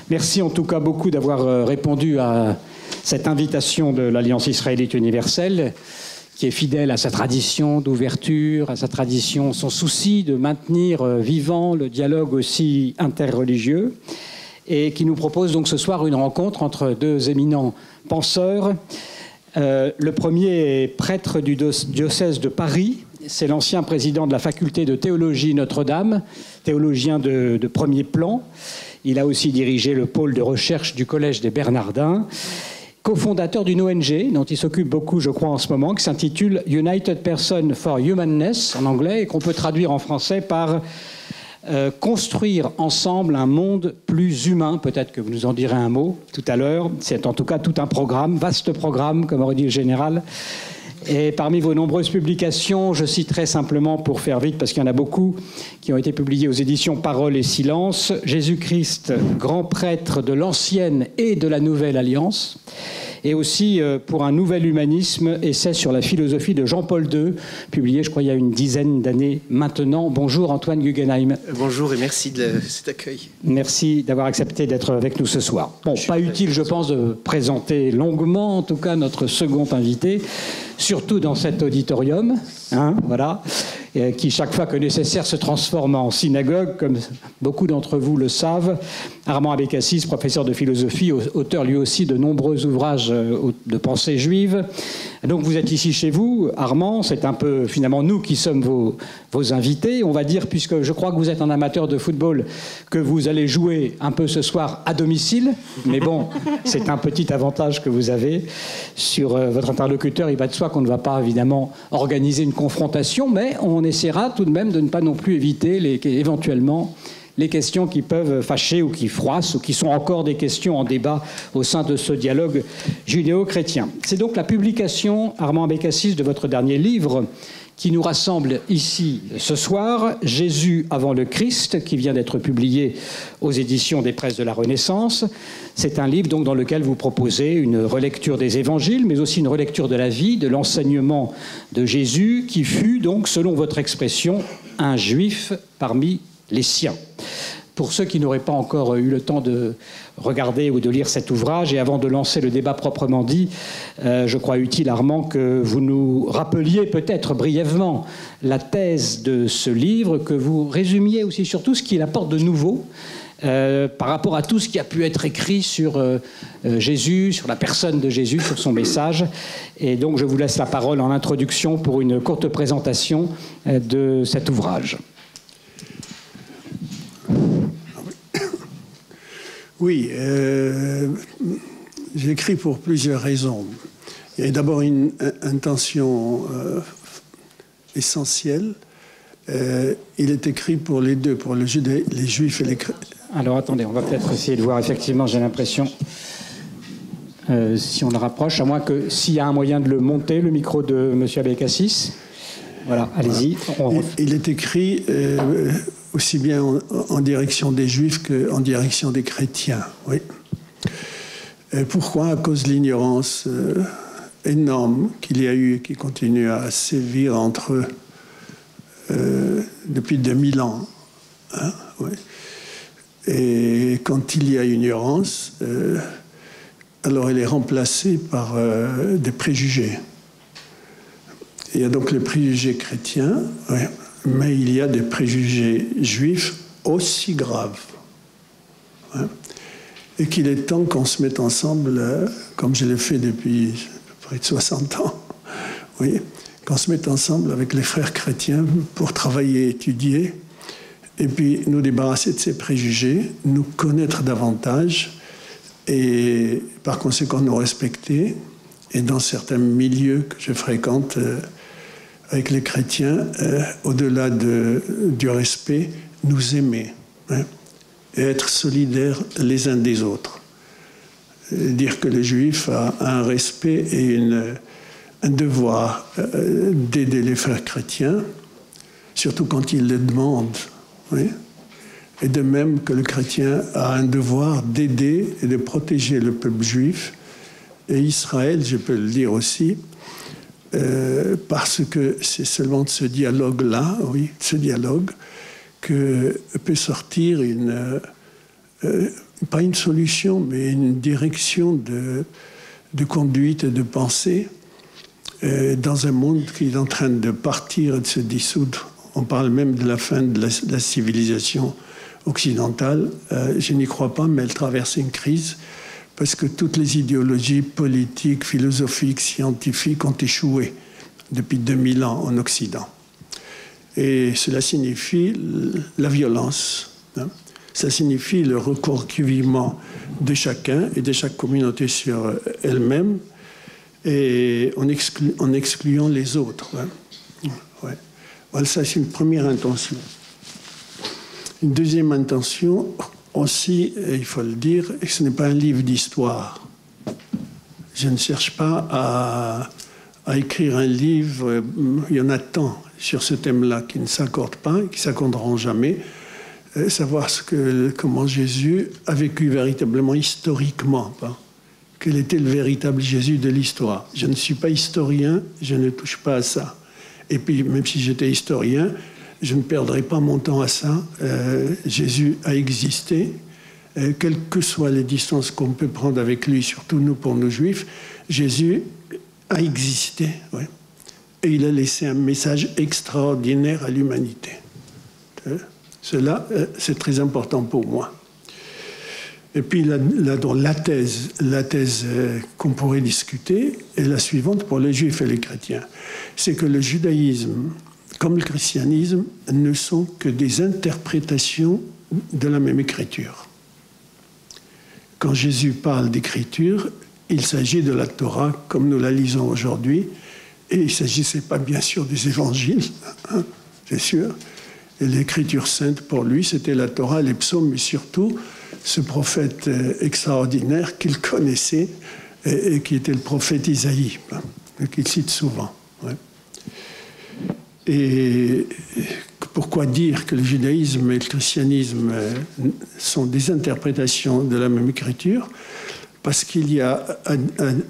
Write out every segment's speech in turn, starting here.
Merci en tout cas beaucoup d'avoir répondu à cette invitation de l'Alliance israélite universelle, qui est fidèle à sa tradition d'ouverture, à sa tradition, son souci de maintenir vivant le dialogue aussi interreligieux, et qui nous propose donc ce soir une rencontre entre deux éminents penseurs. Le premier est prêtre du diocèse de Paris. C'est l'ancien président de la faculté de théologie Notre-Dame, théologien de premier plan. Il a aussi dirigé le pôle de recherche du Collège des Bernardins, cofondateur d'une ONG dont il s'occupe beaucoup, je crois, en ce moment, qui s'intitule United Person for Humanness en anglais, et qu'on peut traduire en français par construire ensemble un monde plus humain. Peut-être que vous nous en direz un mot tout à l'heure. C'est en tout cas tout un programme, vaste programme, comme aurait dit le général. Et parmi vos nombreuses publications, je citerai simplement, pour faire vite, parce qu'il y en a beaucoup, qui ont été publiées aux éditions Parole et Silence, Jésus-Christ, grand prêtre de l'Ancienne et de la Nouvelle Alliance, et aussi pour un nouvel humanisme, essai sur la philosophie de Jean-Paul II, publié, je crois, il y a une dizaine d'années maintenant. Bonjour Antoine Guggenheim. Bonjour et merci de cet accueil. Merci d'avoir accepté d'être avec nous ce soir. Bon, pas utile, je pense, de présenter longuement, en tout cas, notre second invité, surtout dans cet auditorium, hein, voilà, qui, chaque fois que nécessaire, se transforme en synagogue, comme beaucoup d'entre vous le savent. Armand Abécassis, professeur de philosophie, auteur lui aussi de nombreux ouvrages de pensée juive. Donc vous êtes ici chez vous, Armand, c'est un peu finalement nous qui sommes vos invités. On va dire, puisque je crois que vous êtes un amateur de football, que vous allez jouer un peu ce soir à domicile. Mais bon, c'est un petit avantage que vous avez sur votre interlocuteur. Il va de soi qu'on ne va pas évidemment organiser une confrontation, mais on essaiera tout de même de ne pas non plus éviter éventuellement les questions qui peuvent fâcher ou qui froissent ou qui sont encore des questions en débat au sein de ce dialogue judéo-chrétien. C'est donc la publication, Armand Abécassis, de votre dernier livre qui nous rassemble ici ce soir, Jésus avant le Christ, qui vient d'être publié aux éditions des Presses de la Renaissance. C'est un livre donc dans lequel vous proposez une relecture des évangiles, mais aussi une relecture de la vie, de l'enseignement de Jésus, qui fut donc, selon votre expression, un juif parmi les siens. Pour ceux qui n'auraient pas encore eu le temps de regarder ou de lire cet ouvrage, et avant de lancer le débat proprement dit, je crois utile, Armand, que vous nous rappeliez peut-être brièvement la thèse de ce livre, que vous résumiez aussi surtout ce qu'il apporte de nouveau par rapport à tout ce qui a pu être écrit sur Jésus, sur la personne de Jésus, sur son message. Et donc je vous laisse la parole en introduction pour une courte présentation de cet ouvrage. Oui, j'écris pour plusieurs raisons. Il y a d'abord une intention essentielle. Il est écrit pour les deux, pour les juifs et les chrétiens. Alors attendez, on va peut-être essayer de voir. Effectivement, j'ai l'impression, si on le rapproche, à moins que s'il y a un moyen de le monter, le micro de M. Abécassis. Voilà, allez-y. Voilà. Il est écrit aussi bien en direction des juifs qu'en direction des chrétiens. Oui. Pourquoi? À cause de l'ignorance énorme qu'il y a eu et qui continue à sévir entre eux depuis 2000 ans. Hein, oui. Et quand il y a ignorance, alors elle est remplacée par des préjugés. Il y a donc les préjugés chrétiens, oui, mais il y a des préjugés juifs aussi graves. Hein, et qu'il est temps qu'on se mette ensemble, comme je l'ai fait depuis près de 60 ans, oui, qu'on se mette ensemble avec les frères chrétiens pour travailler, étudier, et puis nous débarrasser de ces préjugés, nous connaître davantage, et par conséquent nous respecter, et dans certains milieux que je fréquente avec les chrétiens, au-delà du respect, nous aimer, hein, et être solidaires les uns des autres. Dire que le juif a un respect et un devoir d'aider les frères chrétiens, surtout quand ils le demandent. Oui. Et de même que le chrétien a un devoir d'aider et de protéger le peuple juif et Israël, je peux le dire aussi, parce que c'est seulement de ce dialogue-là, oui, de ce dialogue, que peut sortir pas une solution, mais une direction de conduite et de pensée dans un monde qui est en train de partir et de se dissoudre. On parle même de la fin de la civilisation occidentale. Je n'y crois pas, mais elle traverse une crise parce que toutes les idéologies politiques, philosophiques, scientifiques ont échoué depuis 2000 ans en Occident. Et cela signifie la violence. Hein. Ça signifie le recourcuvement de chacun et de chaque communauté sur elle-même, et en excluant les autres. Hein. Ouais. Voilà, ça c'est une première intention. Une deuxième intention aussi, il faut le dire, ce n'est pas un livre d'histoire. Je ne cherche pas à écrire un livre, il y en a tant sur ce thème-là qui ne s'accordent pas, qui ne s'accorderont jamais. Savoir comment Jésus a vécu véritablement historiquement. Quel était le véritable Jésus de l'histoire. Je ne suis pas historien, je ne touche pas à ça. Et puis, même si j'étais historien, je ne perdrai pas mon temps à ça. Jésus a existé. Quelles que soient les distances qu'on peut prendre avec lui, surtout nous, pour nos Juifs, Jésus a existé. Ouais. Et il a laissé un message extraordinaire à l'humanité. Cela, c'est très important pour moi. Et puis la thèse qu'on pourrait discuter est la suivante pour les Juifs et les chrétiens. C'est que le judaïsme, comme le christianisme, ne sont que des interprétations de la même écriture. Quand Jésus parle d'écriture, il s'agit de la Torah comme nous la lisons aujourd'hui, et il ne s'agissait pas bien sûr des évangiles, hein, c'est sûr. Et l'écriture sainte pour lui, c'était la Torah, les psaumes, mais surtout ce prophète extraordinaire qu'il connaissait et qui était le prophète Isaïe, qu'il cite souvent. Ouais. Et pourquoi dire que le judaïsme et le christianisme sont des interprétations de la même écriture? Parce qu'il y a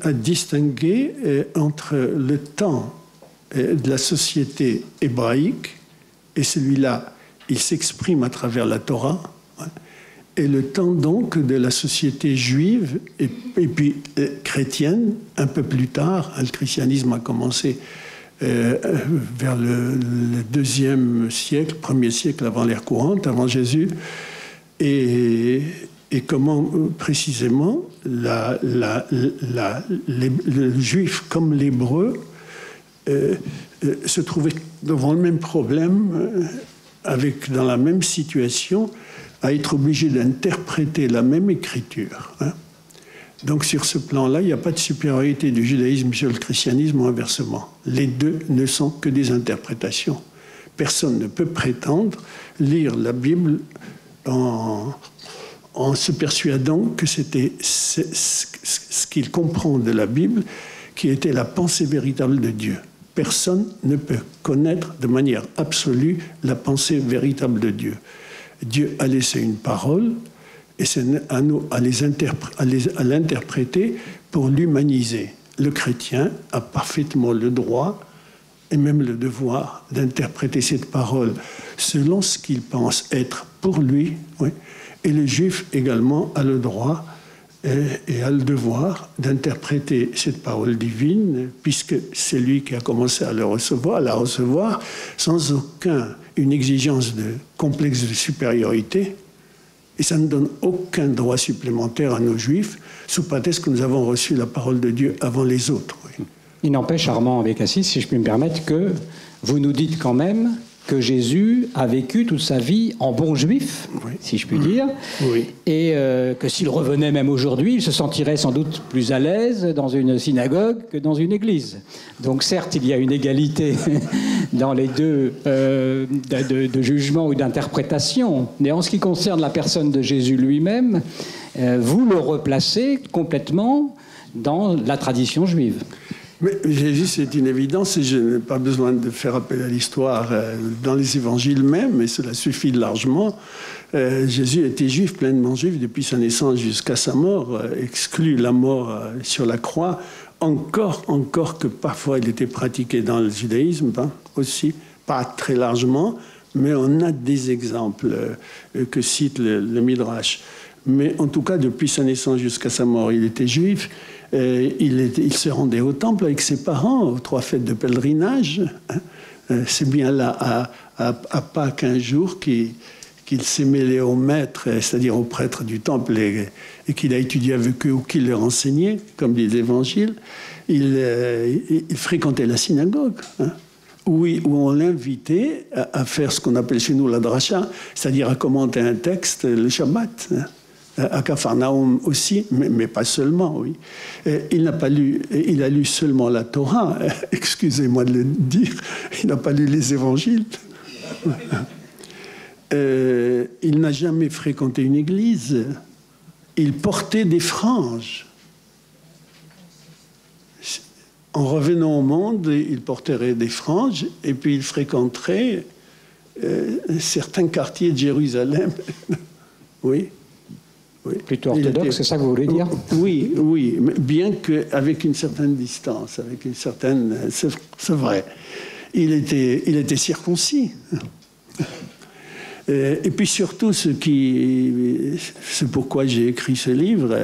à distinguer entre le temps de la société hébraïque, et celui-là, il s'exprime à travers la Torah, et le temps donc de la société juive et puis chrétienne, un peu plus tard. Le christianisme a commencé vers le 2e siècle, 1er siècle avant l'ère courante, avant Jésus, et comment précisément le juif comme l'hébreu se trouvaient devant le même problème, dans la même situation, à être obligé d'interpréter la même écriture. Hein. Donc sur ce plan-là, il n'y a pas de supériorité du judaïsme sur le christianisme ou inversement. Les deux ne sont que des interprétations. Personne ne peut prétendre lire la Bible en se persuadant que c'était ce qu'il comprend de la Bible qui était la pensée véritable de Dieu. Personne ne peut connaître de manière absolue la pensée véritable de Dieu. Dieu a laissé une parole et c'est à nous à l'interpréter pour l'humaniser. Le chrétien a parfaitement le droit et même le devoir d'interpréter cette parole selon ce qu'il pense être pour lui. Oui. Et le juif également a le droit et a le devoir d'interpréter cette parole divine, puisque c'est lui qui a commencé à la recevoir sans une exigence de complexe de supériorité. Et ça ne donne aucun droit supplémentaire à nos juifs, sous prétexte que nous avons reçu la parole de Dieu avant les autres. Oui. Il n'empêche, Armand Bécassis, si je puis me permettre, que vous nous dites quand même que Jésus a vécu toute sa vie en bon juif, oui, si je puis dire, oui, et que s'il revenait même aujourd'hui, il se sentirait sans doute plus à l'aise dans une synagogue que dans une église. Donc certes, il y a une égalité dans les deux de jugement ou d'interprétation, mais en ce qui concerne la personne de Jésus lui-même, vous le replacez complètement dans la tradition juive. Mais Jésus, c'est une évidence, et je n'ai pas besoin de faire appel à l'histoire dans les évangiles même, et cela suffit largement. Jésus était juif, pleinement juif, depuis sa naissance jusqu'à sa mort, exclut la mort sur la croix, encore que parfois il était pratiqué dans le judaïsme, aussi, pas très largement, mais on a des exemples que cite le Midrash. Mais en tout cas, depuis sa naissance jusqu'à sa mort, il était juif. Il se rendait au temple avec ses parents aux 3 fêtes de pèlerinage. C'est bien là, à Pâques, un jour, qu'il s'est mêlé aux maîtres, c'est-à-dire aux prêtres du temple, et qu'il a étudié avec eux ou qu'il leur enseignait, comme les évangiles. Il fréquentait la synagogue, où on l'invitait à faire ce qu'on appelle chez nous la dracha, c'est-à-dire à commenter un texte le Shabbat. À Capharnaüm aussi, mais pas seulement, oui. Il a lu seulement la Torah, excusez-moi de le dire, il n'a pas lu les évangiles. Il n'a jamais fréquenté une église. Il portait des franges. En revenant au monde, il porterait des franges et puis il fréquenterait certains quartiers de Jérusalem. Oui. Oui. Plutôt orthodoxe, c'est ça que vous voulez dire? Oui, mais bien qu'avec une certaine distance, avec une certaine... C'est vrai. Il était circoncis. Et puis surtout, c'est pourquoi j'ai écrit ce livre,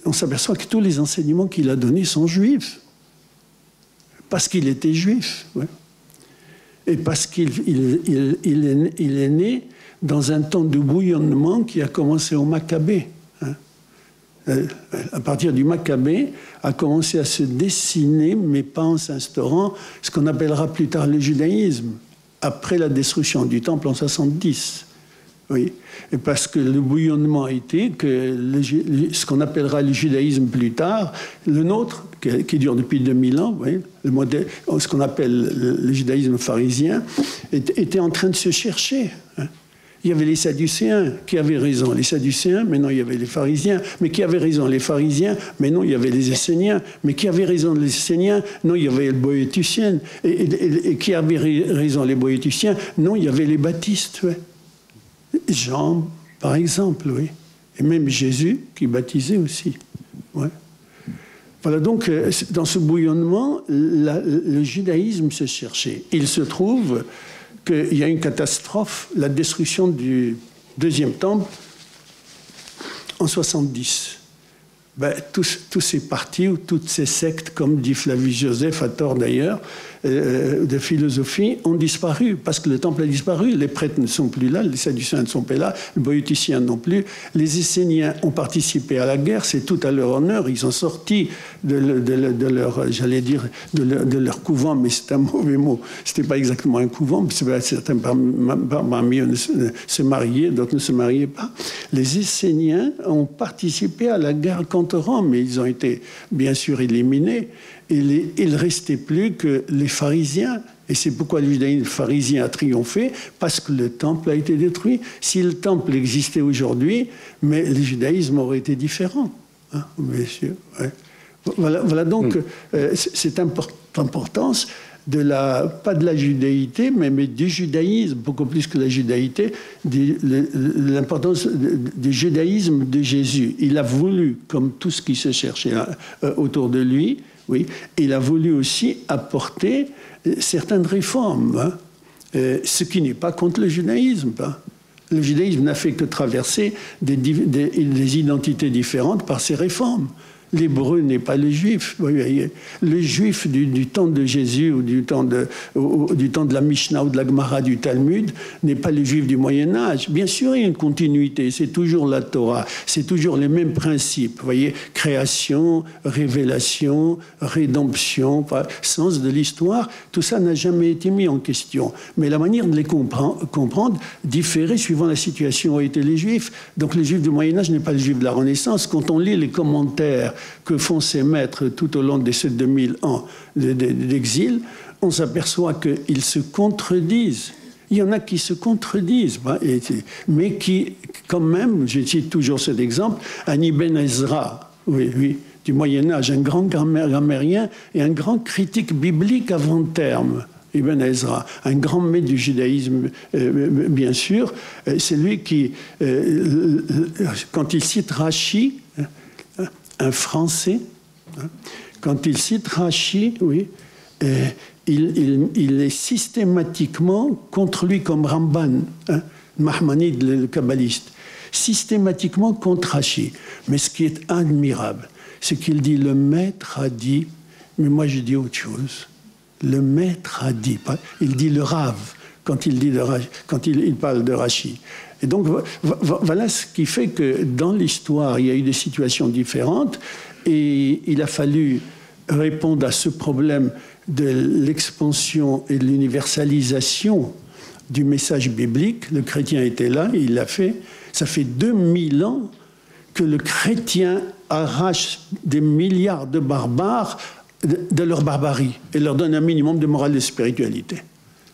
on s'aperçoit que tous les enseignements qu'il a donnés sont juifs. Parce qu'il était juif. Ouais. Et parce qu'il est né dans un temps de bouillonnement qui a commencé au Maccabée. À partir du Maccabée, a commencé à se dessiner, mais pas en s'instaurant, ce qu'on appellera plus tard le judaïsme, après la destruction du temple en 70. Oui. Et parce que le bouillonnement a été que ce qu'on appellera le judaïsme plus tard, le nôtre, qui dure depuis 2000 ans, oui, le modèle, ce qu'on appelle le judaïsme pharisien, était en train de se chercher. Il y avait les Sadducéens qui avaient raison, les Sadducéens, mais non, il y avait les pharisiens, mais qui avaient raison, les pharisiens, mais non, il y avait les Esséniens, mais qui avaient raison, les Esséniens, non, il y avait les Boéotiens, et qui avaient raison, les Boéotiens, non, il y avait les baptistes, ouais. Jean, par exemple, oui, et même Jésus qui baptisait aussi, ouais. Voilà, donc, dans ce bouillonnement, le judaïsme se cherchait. Il se trouve qu'il y a une catastrophe, la destruction du deuxième temple en 70. Tous ces partis, ou toutes ces sectes, comme dit Flavius Joseph, à tort d'ailleurs, de philosophie, ont disparu, parce que le temple a disparu, les prêtres ne sont plus là, les Sadducéens ne sont pas là, les Boéoticiens non plus, les Esséniens ont participé à la guerre, c'est tout à leur honneur, ils sont sortis de leur, j'allais dire, de leur couvent, mais c'est un mauvais mot, c'était pas exactement un couvent, certains parmi eux se mariaient, d'autres ne se mariaient pas. Les Esséniens ont participé à la guerre contre Rome, mais ils ont été bien sûr éliminés. Il ne restait plus que les pharisiens. Et c'est pourquoi le judaïsme pharisien a triomphé, parce que le temple a été détruit. Si le temple existait aujourd'hui, mais le judaïsme aurait été différent. Hein, bien sûr. Ouais. Voilà donc cette importance pas de la judaïté, mais du judaïsme, beaucoup plus que la judaïté, l'importance du judaïsme de Jésus. Il a voulu, comme tout ce qui se cherchait autour de lui, oui, il a voulu aussi apporter certaines réformes, hein, ce qui n'est pas contre le judaïsme. Hein. Le judaïsme n'a fait que traverser des identités différentes par ses réformes. L'hébreu n'est pas le juif. Le juif du temps de Jésus ou du temps de la Mishnah ou de la Gemara du Talmud n'est pas le juif du Moyen-Âge. Bien sûr, il y a une continuité. C'est toujours la Torah. C'est toujours les mêmes principes. Vous voyez, création, révélation, rédemption, sens de l'histoire. Tout ça n'a jamais été mis en question. Mais la manière de les comprendre différait suivant la situation où étaient les juifs. Donc, le juif du Moyen-Âge n'est pas le juif de la Renaissance. Quand on lit les commentaires que font ces maîtres tout au long de ces 2000 ans d'exil, on s'aperçoit qu'ils se contredisent. Il y en a qui se contredisent, mais qui, quand même, je cite toujours cet exemple, Ani Ben Ezra, oui, du Moyen-Âge, un grand grammairien et un grand critique biblique avant terme. Ibn Ezra, un grand maître du judaïsme, bien sûr. C'est lui qui, quand il cite Rachi, un Français, quand il cite Rachi, oui, il est systématiquement contre lui comme Ramban, Mahmanide, le kabbaliste, systématiquement contre Rachi. Mais ce qui est admirable, c'est qu'il dit le maître a dit, mais moi je dis autre chose. Le maître a dit, il dit le Rav quand il parle de Rachi. Et donc voilà ce qui fait que dans l'histoire, il y a eu des situations différentes et il a fallu répondre à ce problème de l'expansion et de l'universalisation du message biblique. Le chrétien était là, il l'a fait. Ça fait 2000 ans que le chrétien arrache des milliards de barbares de leur barbarie et leur donne un minimum de morale et de spiritualité.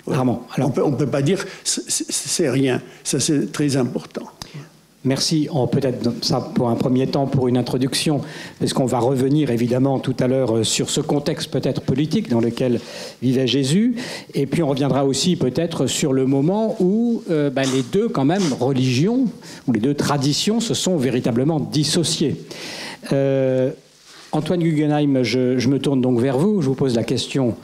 Vraiment. Alors, on ne peut pas dire c'est rien. Ça, c'est très important. Merci. Peut-être ça pour un premier temps pour une introduction, parce qu'on va revenir évidemment tout à l'heure sur ce contexte peut-être politique dans lequel vivait Jésus, et puis on reviendra aussi peut-être sur le moment où les deux quand même religions ou les deux traditions se sont véritablement dissociées. Antoine Guggenheim, je me tourne donc vers vous. Je vous pose la question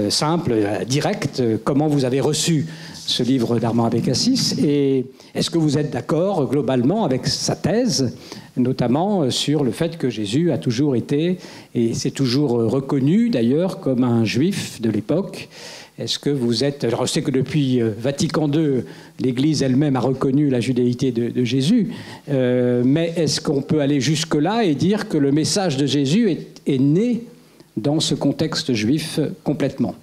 simple, directe. Comment vous avez reçu ce livre d'Armand Abécassis? Et est-ce que vous êtes d'accord globalement avec sa thèse, notamment sur le fait que Jésus a toujours été, et c'est toujours reconnu d'ailleurs, comme un juif de l'époque? Est-ce que vous êtes... Alors, je sais que depuis Vatican II, l'Église elle-même a reconnu la judéité de Jésus, mais est-ce qu'on peut aller jusque-là et dire que le message de Jésus est né dans ce contexte juif complètement?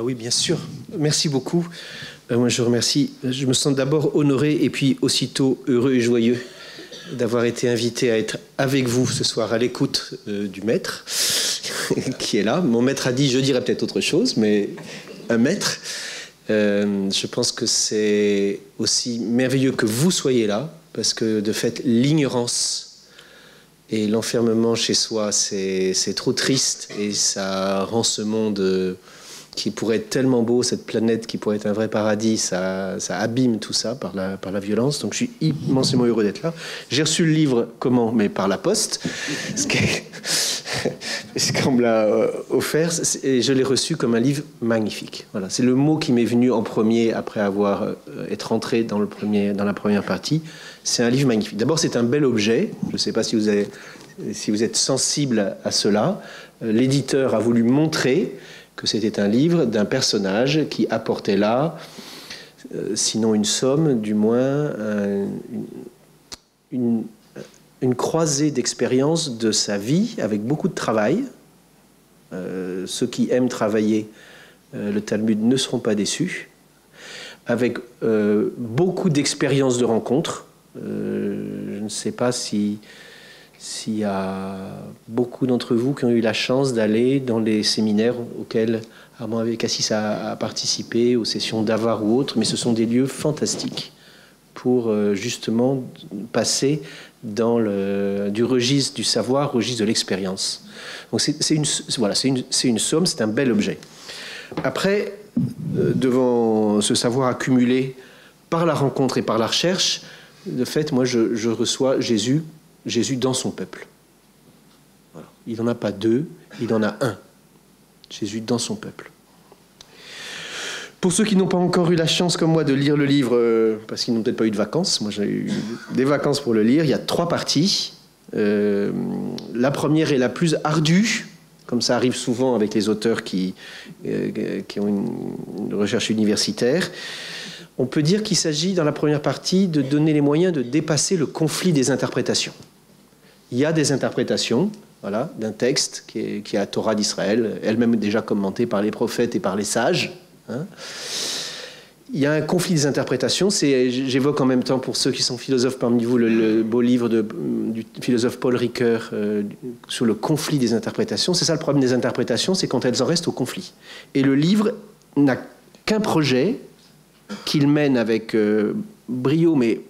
Oui, bien sûr. Merci beaucoup. Moi, je remercie. Je me sens d'abord honoré et puis aussitôt heureux et joyeux d'avoir été invité à être avec vous ce soir à l'écoute du maître qui est là. Mon maître a dit, je dirais peut-être autre chose, mais un maître. Je pense que c'est aussi merveilleux que vous soyez là, parce que de fait, l'ignorance et l'enfermement chez soi, c'est trop triste et ça rend ce monde qui pourrait être tellement beau, cette planète qui pourrait être un vrai paradis, ça abîme tout ça par la violence. Donc je suis immensément heureux d'être là. J'ai reçu le livre, comment? Mais par la poste, ce qu'on me l'a offert, et je l'ai reçu comme un livre magnifique. Voilà, c'est le mot qui m'est venu en premier après être entré dans la première partie. C'est un livre magnifique. D'abord, c'est un bel objet. Je ne sais pas si vous êtes sensible à cela. L'éditeur a voulu montrer que c'était un livre d'un personnage qui apportait là, sinon une somme, du moins une croisée d'expériences de sa vie, avec beaucoup de travail. Ceux qui aiment travailler le Talmud ne seront pas déçus, avec beaucoup d'expériences de rencontres. Je ne sais pas s'il y a beaucoup d'entre vous qui ont eu la chance d'aller dans les séminaires auxquels Armand Abécassis a participé, aux sessions d'Avar ou autres, mais ce sont des lieux fantastiques pour justement passer du registre du savoir au registre de l'expérience. Donc c'est une somme, c'est un bel objet. Après, devant ce savoir accumulé par la rencontre et par la recherche, de fait, moi je reçois Jésus dans son peuple. Voilà. Il n'en a pas deux, il en a un. Jésus dans son peuple. Pour ceux qui n'ont pas encore eu la chance, comme moi, de lire le livre, parce qu'ils n'ont peut-être pas eu de vacances, moi j'ai eu des vacances pour le lire, il y a 3 parties. La première est la plus ardue, comme ça arrive souvent avec les auteurs qui ont une recherche universitaire. On peut dire qu'il s'agit, dans la première partie, de donner les moyens de dépasser le conflit des interprétations. Il y a des interprétations, voilà, d'un texte qui est la Torah d'Israël, elle-même déjà commentée par les prophètes et par les sages. Hein. Il y a un conflit des interprétations. J'évoque en même temps, pour ceux qui sont philosophes parmi vous, le beau livre du philosophe Paul Ricoeur sur le conflit des interprétations. C'est ça le problème des interprétations, c'est quand elles en restent au conflit. Et le livre n'a qu'un projet qu'il mène avec brio, mais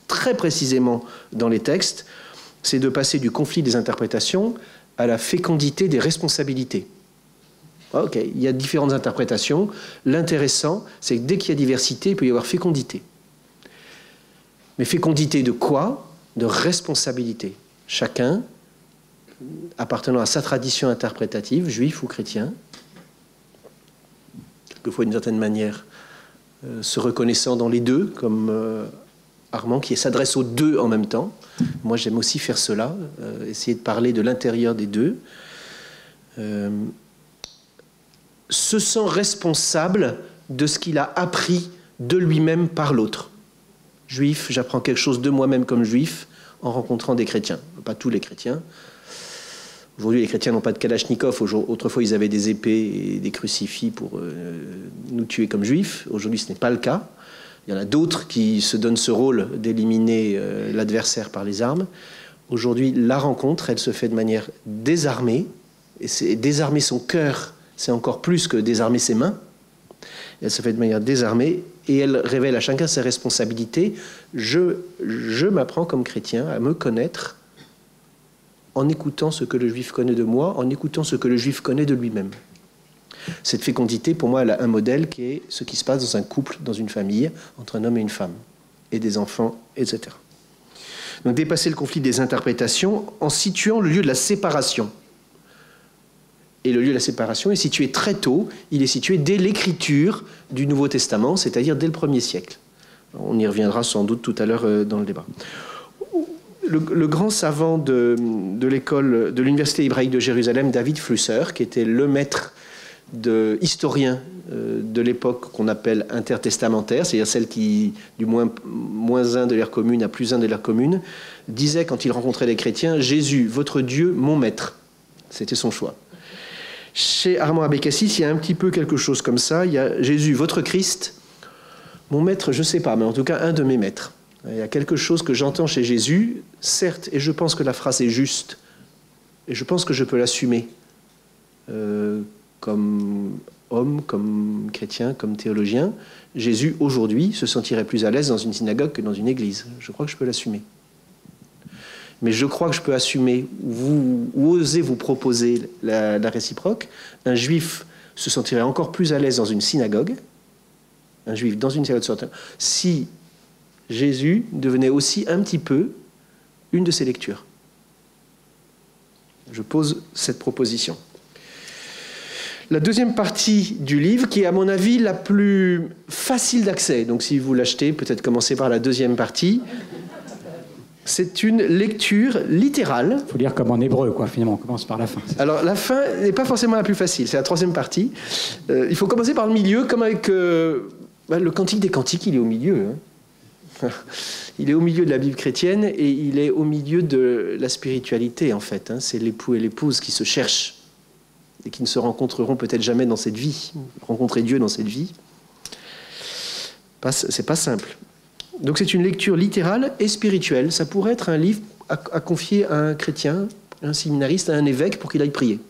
très précisément dans les textes, c'est de passer du conflit des interprétations à la fécondité des responsabilités. Ok, il y a différentes interprétations. L'intéressant, c'est que dès qu'il y a diversité, il peut y avoir fécondité. Mais fécondité de quoi? De responsabilité. Chacun, appartenant à sa tradition interprétative, juif ou chrétien, quelquefois d'une certaine manière, se reconnaissant dans les deux, comme Armand, qui s'adresse aux deux en même temps. Moi, j'aime aussi faire cela, essayer de parler de l'intérieur des deux. Se sent responsable de ce qu'il a appris de lui-même par l'autre. Juif, j'apprends quelque chose de moi-même comme juif en rencontrant des chrétiens. Pas tous les chrétiens. Aujourd'hui, les chrétiens n'ont pas de kalachnikov. Autrefois, ils avaient des épées et des crucifix pour nous tuer comme juifs. Aujourd'hui, ce n'est pas le cas. Il y en a d'autres qui se donnent ce rôle d'éliminer l'adversaire par les armes. Aujourd'hui, la rencontre, elle se fait de manière désarmée. Et désarmer son cœur, c'est encore plus que désarmer ses mains. Elle se fait de manière désarmée et elle révèle à chacun ses responsabilités. Je m'apprends comme chrétien à me connaître en écoutant ce que le juif connaît de moi, en écoutant ce que le juif connaît de lui-même. Cette fécondité, pour moi, elle a un modèle qui est ce qui se passe dans un couple, dans une famille, entre un homme et une femme, et des enfants, etc. Donc dépasser le conflit des interprétations en situant le lieu de la séparation. Et le lieu de la séparation est situé très tôt, il est situé dès l'écriture du Nouveau Testament, c'est-à-dire dès le 1er siècle. On y reviendra sans doute tout à l'heure dans le débat. Le grand savant de l'école de l'Université hébraïque de Jérusalem, David Flusser, qui était le maître historien de l'époque qu'on appelle intertestamentaire, c'est-à-dire celle qui, du moins 1 de l'ère commune à +1 de l'ère commune, disait quand il rencontrait les chrétiens, « Jésus, votre Dieu, mon maître ». C'était son choix. Chez Armand Abécassis, il y a un petit peu quelque chose comme ça. Il y a Jésus, votre Christ, mon maître, je ne sais pas, mais en tout cas un de mes maîtres. Il y a quelque chose que j'entends chez Jésus, certes, et je pense que la phrase est juste, et je pense que je peux l'assumer comme homme, comme chrétien, comme théologien. Jésus, aujourd'hui, se sentirait plus à l'aise dans une synagogue que dans une église. Je crois que je peux l'assumer. Mais je crois que je peux assumer, ou oser vous proposer la réciproque. Un juif se sentirait encore plus à l'aise dans une synagogue, un juif dans une synagogue, si Jésus devenait aussi un petit peu une de ses lectures. Je pose cette proposition. La deuxième partie du livre, qui est à mon avis la plus facile d'accès, donc si vous l'achetez, peut-être commencer par la deuxième partie. C'est une lecture littérale. Il faut lire comme en hébreu, quoi, finalement. On commence par la fin. Alors, la fin n'est pas forcément la plus facile. C'est la troisième partie. Il faut commencer par le milieu, comme avec le Cantique des Cantiques, il est au milieu. Hein. Il est au milieu de la Bible chrétienne et il est au milieu de la spiritualité, en fait. Hein. C'est l'époux et l'épouse qui se cherchent et qui ne se rencontreront peut-être jamais dans cette vie. Rencontrer Dieu dans cette vie, c'est pas simple. Donc c'est une lecture littérale et spirituelle. Ça pourrait être un livre à confier à un chrétien, à un séminariste, à un évêque pour qu'il aille prier.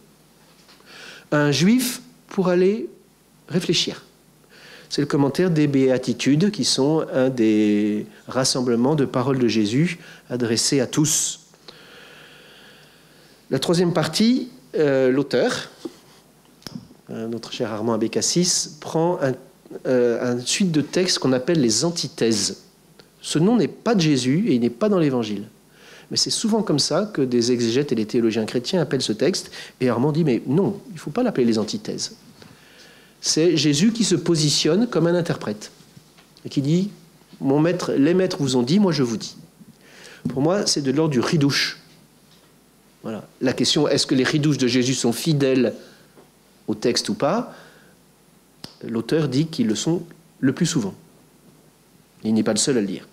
À un juif pour aller réfléchir. C'est le commentaire des Béatitudes qui sont un des rassemblements de paroles de Jésus adressées à tous. La troisième partie, l'auteur, notre cher Armand Abécassis, prend une suite de textes qu'on appelle les antithèses. Ce nom n'est pas de Jésus et il n'est pas dans l'Évangile. Mais c'est souvent comme ça que des exégètes et des théologiens chrétiens appellent ce texte. Et Armand dit, mais non, il ne faut pas l'appeler les antithèses. C'est Jésus qui se positionne comme un interprète. Et qui dit, les maîtres vous ont dit, moi je vous dis. Pour moi, c'est de l'ordre du ridouche. Voilà. La question, est-ce que les ridouches de Jésus sont fidèles au texte ou pas? L'auteur dit qu'ils le sont le plus souvent. Il n'est pas le seul à le dire.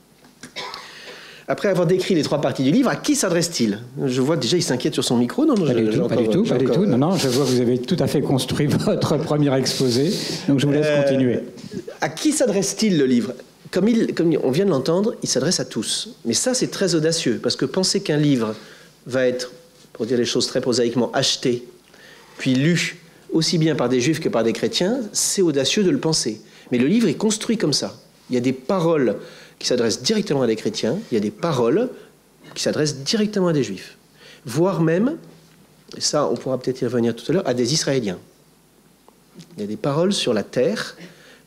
Après avoir décrit les trois parties du livre, à qui s'adresse-t-il? Je vois déjà, il s'inquiète sur son micro. Non, pas du tout. Non, je vois que vous avez tout à fait construit votre premier exposé, donc je vous laisse continuer. À qui s'adresse-t-il, le livre? Comme on vient de l'entendre, il s'adresse à tous. Mais ça, c'est très audacieux, parce que penser qu'un livre va être, pour dire les choses très prosaïquement, acheté, puis lu, aussi bien par des juifs que par des chrétiens, c'est audacieux de le penser. Mais le livre est construit comme ça. Il y a des paroles qui s'adressent directement à des chrétiens, il y a des paroles qui s'adresse directement à des Juifs, voire même, et ça on pourra peut-être y revenir tout à l'heure, à des Israéliens. Il y a des paroles sur la terre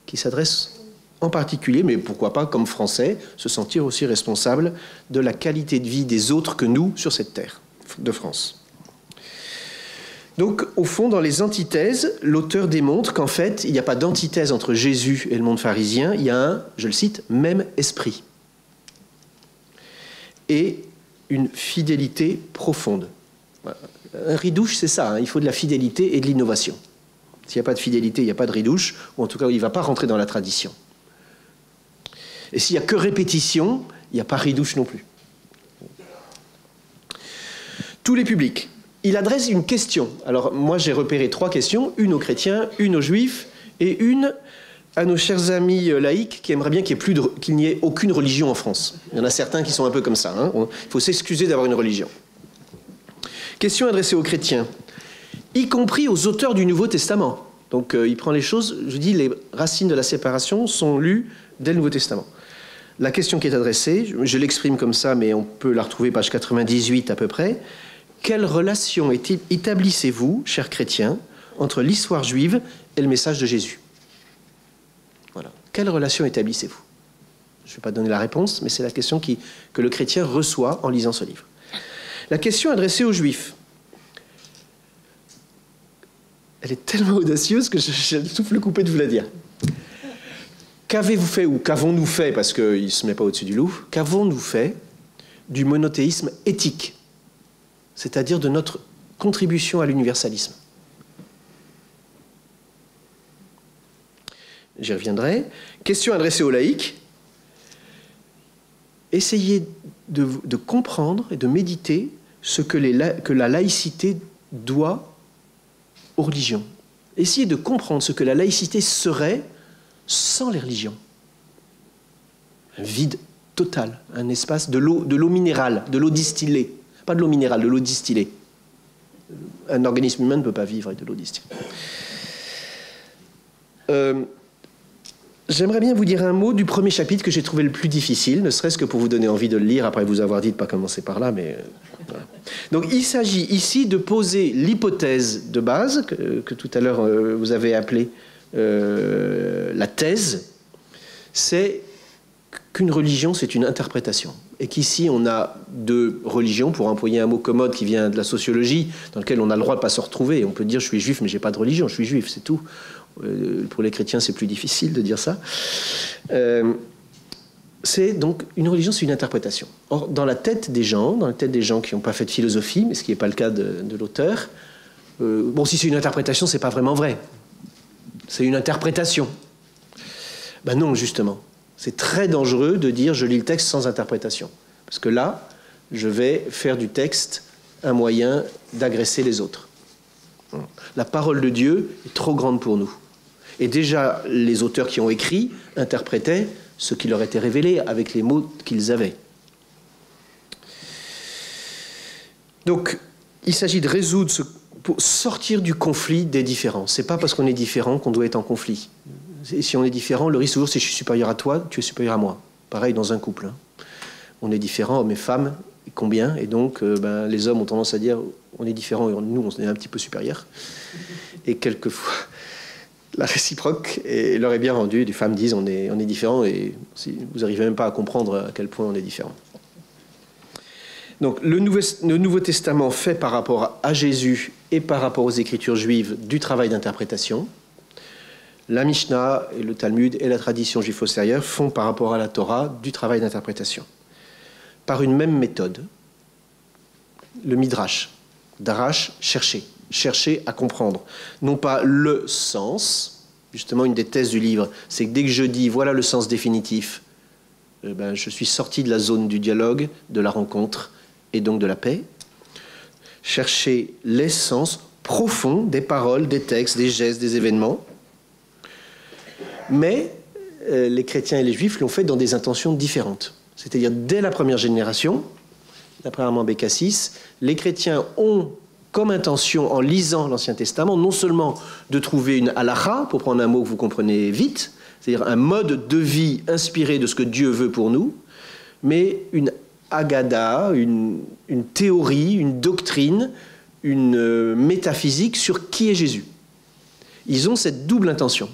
qui s'adressent en particulier, mais pourquoi pas comme Français, se sentir aussi responsable de la qualité de vie des autres que nous sur cette terre de France. Donc, au fond, dans les antithèses, l'auteur démontre qu'en fait, il n'y a pas d'antithèse entre Jésus et le monde pharisien, il y a un, je le cite, même esprit. Et une fidélité profonde. Un ridouche, c'est ça, hein, il faut de la fidélité et de l'innovation. S'il n'y a pas de fidélité, il n'y a pas de ridouche, ou en tout cas, il ne va pas rentrer dans la tradition. Et s'il n'y a que répétition, il n'y a pas ridouche non plus. Tous les publics. Il adresse une question. Alors, moi, j'ai repéré 3 questions. Une aux chrétiens, une aux juifs, et une à nos chers amis laïcs qui aimeraient bien qu'il n'y ait aucune religion en France. Il y en a certains qui sont un peu comme ça. Hein. Il faut s'excuser d'avoir une religion. Question adressée aux chrétiens, y compris aux auteurs du Nouveau Testament. Donc, il prend les choses, je dis, les racines de la séparation sont lues dès le Nouveau Testament. La question qui est adressée, je l'exprime comme ça, mais on peut la retrouver page 98 à peu près. Quelle relation établissez-vous, chers chrétiens, entre l'histoire juive et le message de Jésus? Voilà. Quelle relation établissez-vous? Je ne vais pas donner la réponse, mais c'est la question que le chrétien reçoit en lisant ce livre. La question adressée aux juifs, elle est tellement audacieuse que j'ai le souffle coupé de vous la dire. Qu'avez-vous fait, ou qu'avons-nous fait, parce qu'il ne se met pas au-dessus du loup, qu'avons-nous fait du monothéisme éthique, c'est-à-dire de notre contribution à l'universalisme? J'y reviendrai. Question adressée aux laïcs. Essayez de comprendre et de méditer ce que la laïcité doit aux religions. Essayez de comprendre ce que la laïcité serait sans les religions. Un vide total, un espace de l'eau minérale, de l'eau distillée. Pas de l'eau minérale, de l'eau distillée. Un organisme humain ne peut pas vivre avec de l'eau distillée. J'aimerais bien vous dire un mot du premier chapitre que j'ai trouvé le plus difficile, ne serait-ce que pour vous donner envie de le lire, après vous avoir dit de ne pas commencer par là, mais... voilà. Donc il s'agit ici de poser l'hypothèse de base, que tout à l'heure vous avez appelée la thèse, c'est qu'une religion, c'est une interprétation. Et qu'ici, on a 2 religions, pour employer un mot commode qui vient de la sociologie, dans lequel on a le droit de ne pas se retrouver. On peut dire, je suis juif, mais je n'ai pas de religion, je suis juif, c'est tout. Pour les chrétiens, c'est plus difficile de dire ça. C'est donc, une religion, c'est une interprétation. Or, dans la tête des gens qui n'ont pas fait de philosophie, mais ce qui n'est pas le cas de l'auteur, bon, si c'est une interprétation, c'est pas vraiment vrai. C'est une interprétation. Ben non, justement. C'est très dangereux de dire je lis le texte sans interprétation. Parce que là, je vais faire du texte un moyen d'agresser les autres. La parole de Dieu est trop grande pour nous. Et déjà, les auteurs qui ont écrit interprétaient ce qui leur était révélé avec les mots qu'ils avaient. Donc, il s'agit de résoudre pour sortir du conflit des différents. C'est pas parce qu'on est différent qu'on doit être en conflit. Et si on est différent, le risque toujours, c'est je suis supérieur à toi, tu es supérieur à moi. Pareil dans un couple. Hein. On est différent, hommes et femmes, et combien? Et donc, les hommes ont tendance à dire on est différent et nous, on est un petit peu supérieurs. Et quelquefois, la réciproque leur est bien rendue. Les femmes disent on est différent et si vous n'arrivez même pas à comprendre à quel point on est différent. Donc, le Nouveau Testament fait par rapport à Jésus et par rapport aux Écritures juives du travail d'interprétation. La Mishnah et le Talmud et la tradition juive-postérieure font par rapport à la Torah du travail d'interprétation. Par une même méthode, le Midrash. Darash, chercher à comprendre. Non pas le sens, justement une des thèses du livre, c'est que dès que je dis voilà le sens définitif, je suis sorti de la zone du dialogue, de la rencontre et donc de la paix. Chercher l'essence profonde des paroles, des textes, des gestes, des événements. Mais les chrétiens et les juifs l'ont fait dans des intentions différentes. C'est-à-dire, dès la première génération, d'après Armand Bécassis, les chrétiens ont comme intention, en lisant l'Ancien Testament, non seulement de trouver une halakha, pour prendre un mot que vous comprenez vite, c'est-à-dire un mode de vie inspiré de ce que Dieu veut pour nous, mais une agada, une théorie, une doctrine, une métaphysique sur qui est Jésus. Ils ont cette double intention.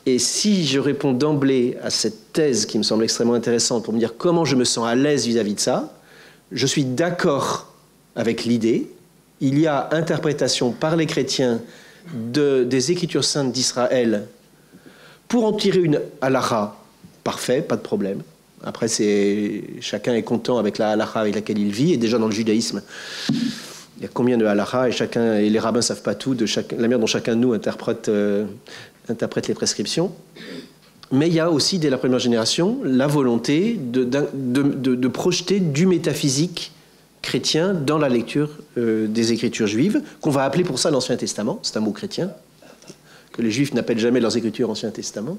Et si je réponds d'emblée à cette thèse qui me semble extrêmement intéressante pour me dire comment je me sens à l'aise vis-à-vis de ça, je suis d'accord avec l'idée. Il y a interprétation par les chrétiens des Écritures saintes d'Israël pour en tirer une halakha. Parfait, pas de problème. Après, chacun est content avec la halakha avec laquelle il vit. Et déjà dans le judaïsme, il y a combien de halakha et les rabbins ne savent pas tout de la manière dont chacun de nous interprète les prescriptions. Mais il y a aussi, dès la première génération, la volonté de projeter du métaphysique chrétien dans la lecture des Écritures juives, qu'on va appeler pour ça l'Ancien Testament. C'est un mot chrétien, que les Juifs n'appellent jamais leurs Écritures Ancien Testament,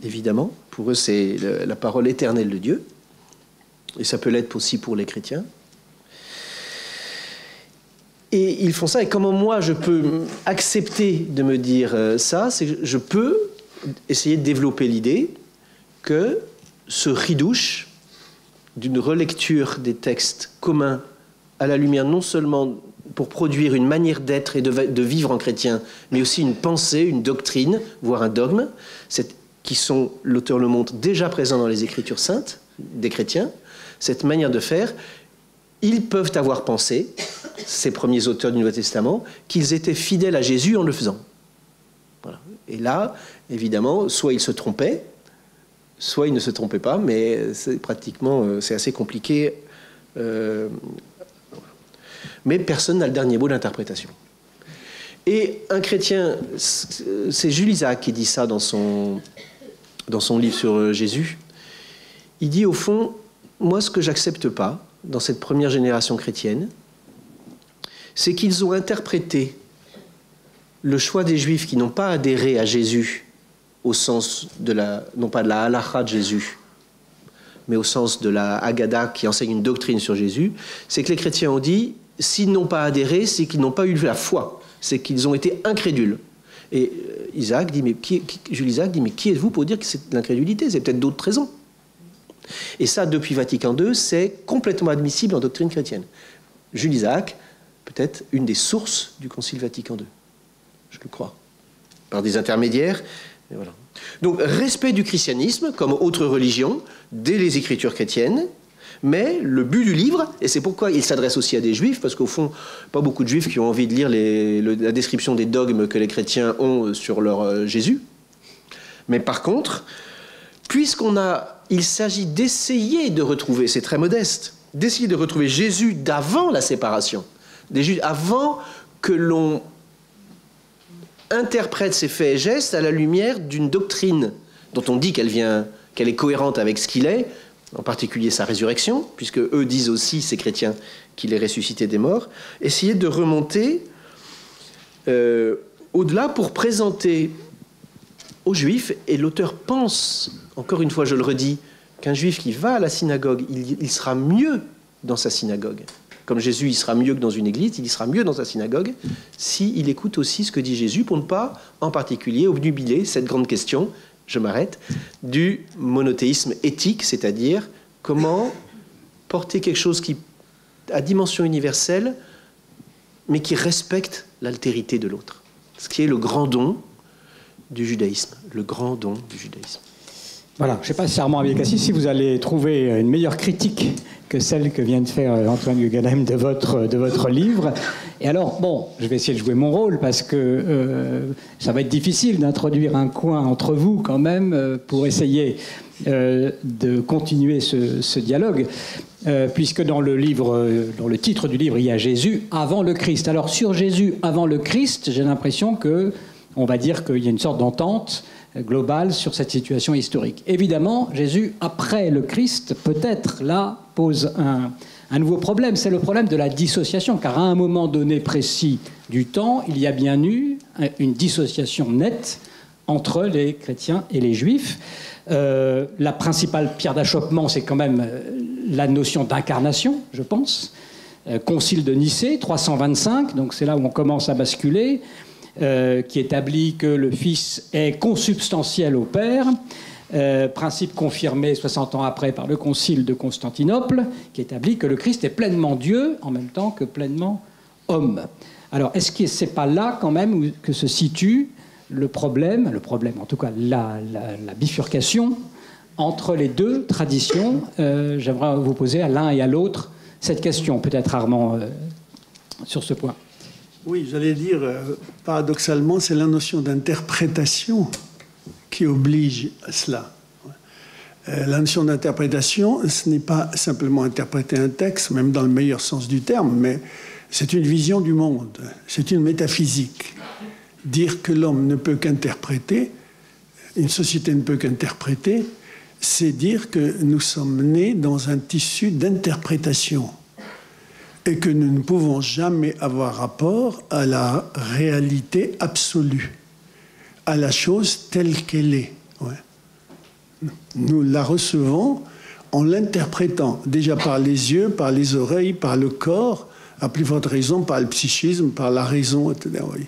évidemment. Pour eux, c'est la parole éternelle de Dieu. Et ça peut l'être aussi pour les chrétiens. Et ils font ça. Et comment moi, je peux accepter de me dire ça, c'est que je peux essayer de développer l'idée que ce ridouche d'une relecture des textes communs à la lumière non seulement pour produire une manière d'être et de vivre en chrétien, mais aussi une pensée, une doctrine, voire un dogme, qui sont, l'auteur le montre, déjà présents dans les Écritures saintes des chrétiens. Cette manière de faire, ils peuvent avoir pensé, ces premiers auteurs du Nouveau Testament, qu'ils étaient fidèles à Jésus en le faisant. Voilà. Et là, évidemment, soit ils se trompaient, soit ils ne se trompaient pas, mais c'est assez compliqué. Mais personne n'a le dernier mot d'interprétation. Et un chrétien, c'est Jules Isaac qui dit ça dans son livre sur Jésus. Il dit au fond, moi ce que j'accepte pas dans cette première génération chrétienne, c'est qu'ils ont interprété le choix des Juifs qui n'ont pas adhéré à Jésus au sens non pas de la halakha de Jésus, mais au sens de la Haggadah qui enseigne une doctrine sur Jésus, c'est que les chrétiens ont dit, s'ils n'ont pas adhéré, c'est qu'ils n'ont pas eu la foi, c'est qu'ils ont été incrédules. Et Jules Isaac dit, mais qui êtes-vous pour dire que c'est de l'incrédulité? C'est peut-être d'autres raisons. Et ça, depuis Vatican II, c'est complètement admissible en doctrine chrétienne. Jules Isaac, peut-être une des sources du Concile Vatican II, je le crois, par des intermédiaires. Et voilà. Donc, respect du christianisme comme autre religion, dès les Écritures chrétiennes, mais le but du livre, et c'est pourquoi il s'adresse aussi à des juifs, parce qu'au fond, pas beaucoup de juifs qui ont envie de lire la description des dogmes que les chrétiens ont sur leur Jésus. Mais par contre, il s'agit d'essayer de retrouver, c'est très modeste, d'essayer de retrouver Jésus d'avant la séparation, avant que l'on interprète ses faits et gestes à la lumière d'une doctrine dont on dit qu'elle est cohérente avec ce qu'il est, en particulier sa résurrection, puisque eux disent aussi, ces chrétiens, qu'il est ressuscité des morts, essayer de remonter au-delà pour présenter aux Juifs, et l'auteur pense, encore une fois je le redis, qu'un Juif qui va à la synagogue, il sera mieux dans sa synagogue. Comme Jésus, il sera mieux que dans une église, il sera mieux dans sa synagogue s'il écoute aussi ce que dit Jésus, pour ne pas, en particulier, obnubiler cette grande question, je m'arrête, du monothéisme éthique, c'est-à-dire comment porter quelque chose qui a dimension universelle, mais qui respecte l'altérité de l'autre. Ce qui est le grand don du judaïsme, le grand don du judaïsme. Voilà, je ne sais pas si Armand Abielkassi, si vous allez trouver une meilleure critique que celle que vient de faire Antoine Guggenheim de votre livre. Et alors, bon, je vais essayer de jouer mon rôle parce que ça va être difficile d'introduire un coin entre vous quand même pour essayer de continuer ce dialogue, puisque dans le titre du livre, il y a Jésus avant le Christ. Alors sur Jésus avant le Christ, j'ai l'impression qu'on va dire qu'il y a une sorte d'entente globale sur cette situation historique. Évidemment, Jésus après le Christ, peut-être là, pose un nouveau problème. C'est le problème de la dissociation, car à un moment donné précis du temps, il y a bien eu une dissociation nette entre les chrétiens et les juifs. La principale pierre d'achoppement, c'est quand même la notion d'incarnation, je pense. Concile de Nicée, 325, donc c'est là où on commence à basculer, qui établit que le Fils est consubstantiel au Père. principe confirmé 60 ans après par le Concile de Constantinople, qui établit que le Christ est pleinement Dieu en même temps que pleinement homme. Alors, est-ce que c'est pas là quand même que se situe le problème en tout cas la bifurcation entre les deux traditions? J'aimerais vous poser à l'un et à l'autre cette question, peut-être Armand, sur ce point. Oui, j'allais dire, paradoxalement, c'est la notion d'interprétation qui oblige à cela. La notion d'interprétation, ce n'est pas simplement interpréter un texte, même dans le meilleur sens du terme, mais c'est une vision du monde, c'est une métaphysique. Dire que l'homme ne peut qu'interpréter, une société ne peut qu'interpréter, c'est dire que nous sommes nés dans un tissu d'interprétation et que nous ne pouvons jamais avoir rapport à la réalité absolue, à la chose telle qu'elle est. Ouais. Nous la recevons en l'interprétant, déjà par les yeux, par les oreilles, par le corps, à plus forte raison par le psychisme, par la raison, etc. Oui.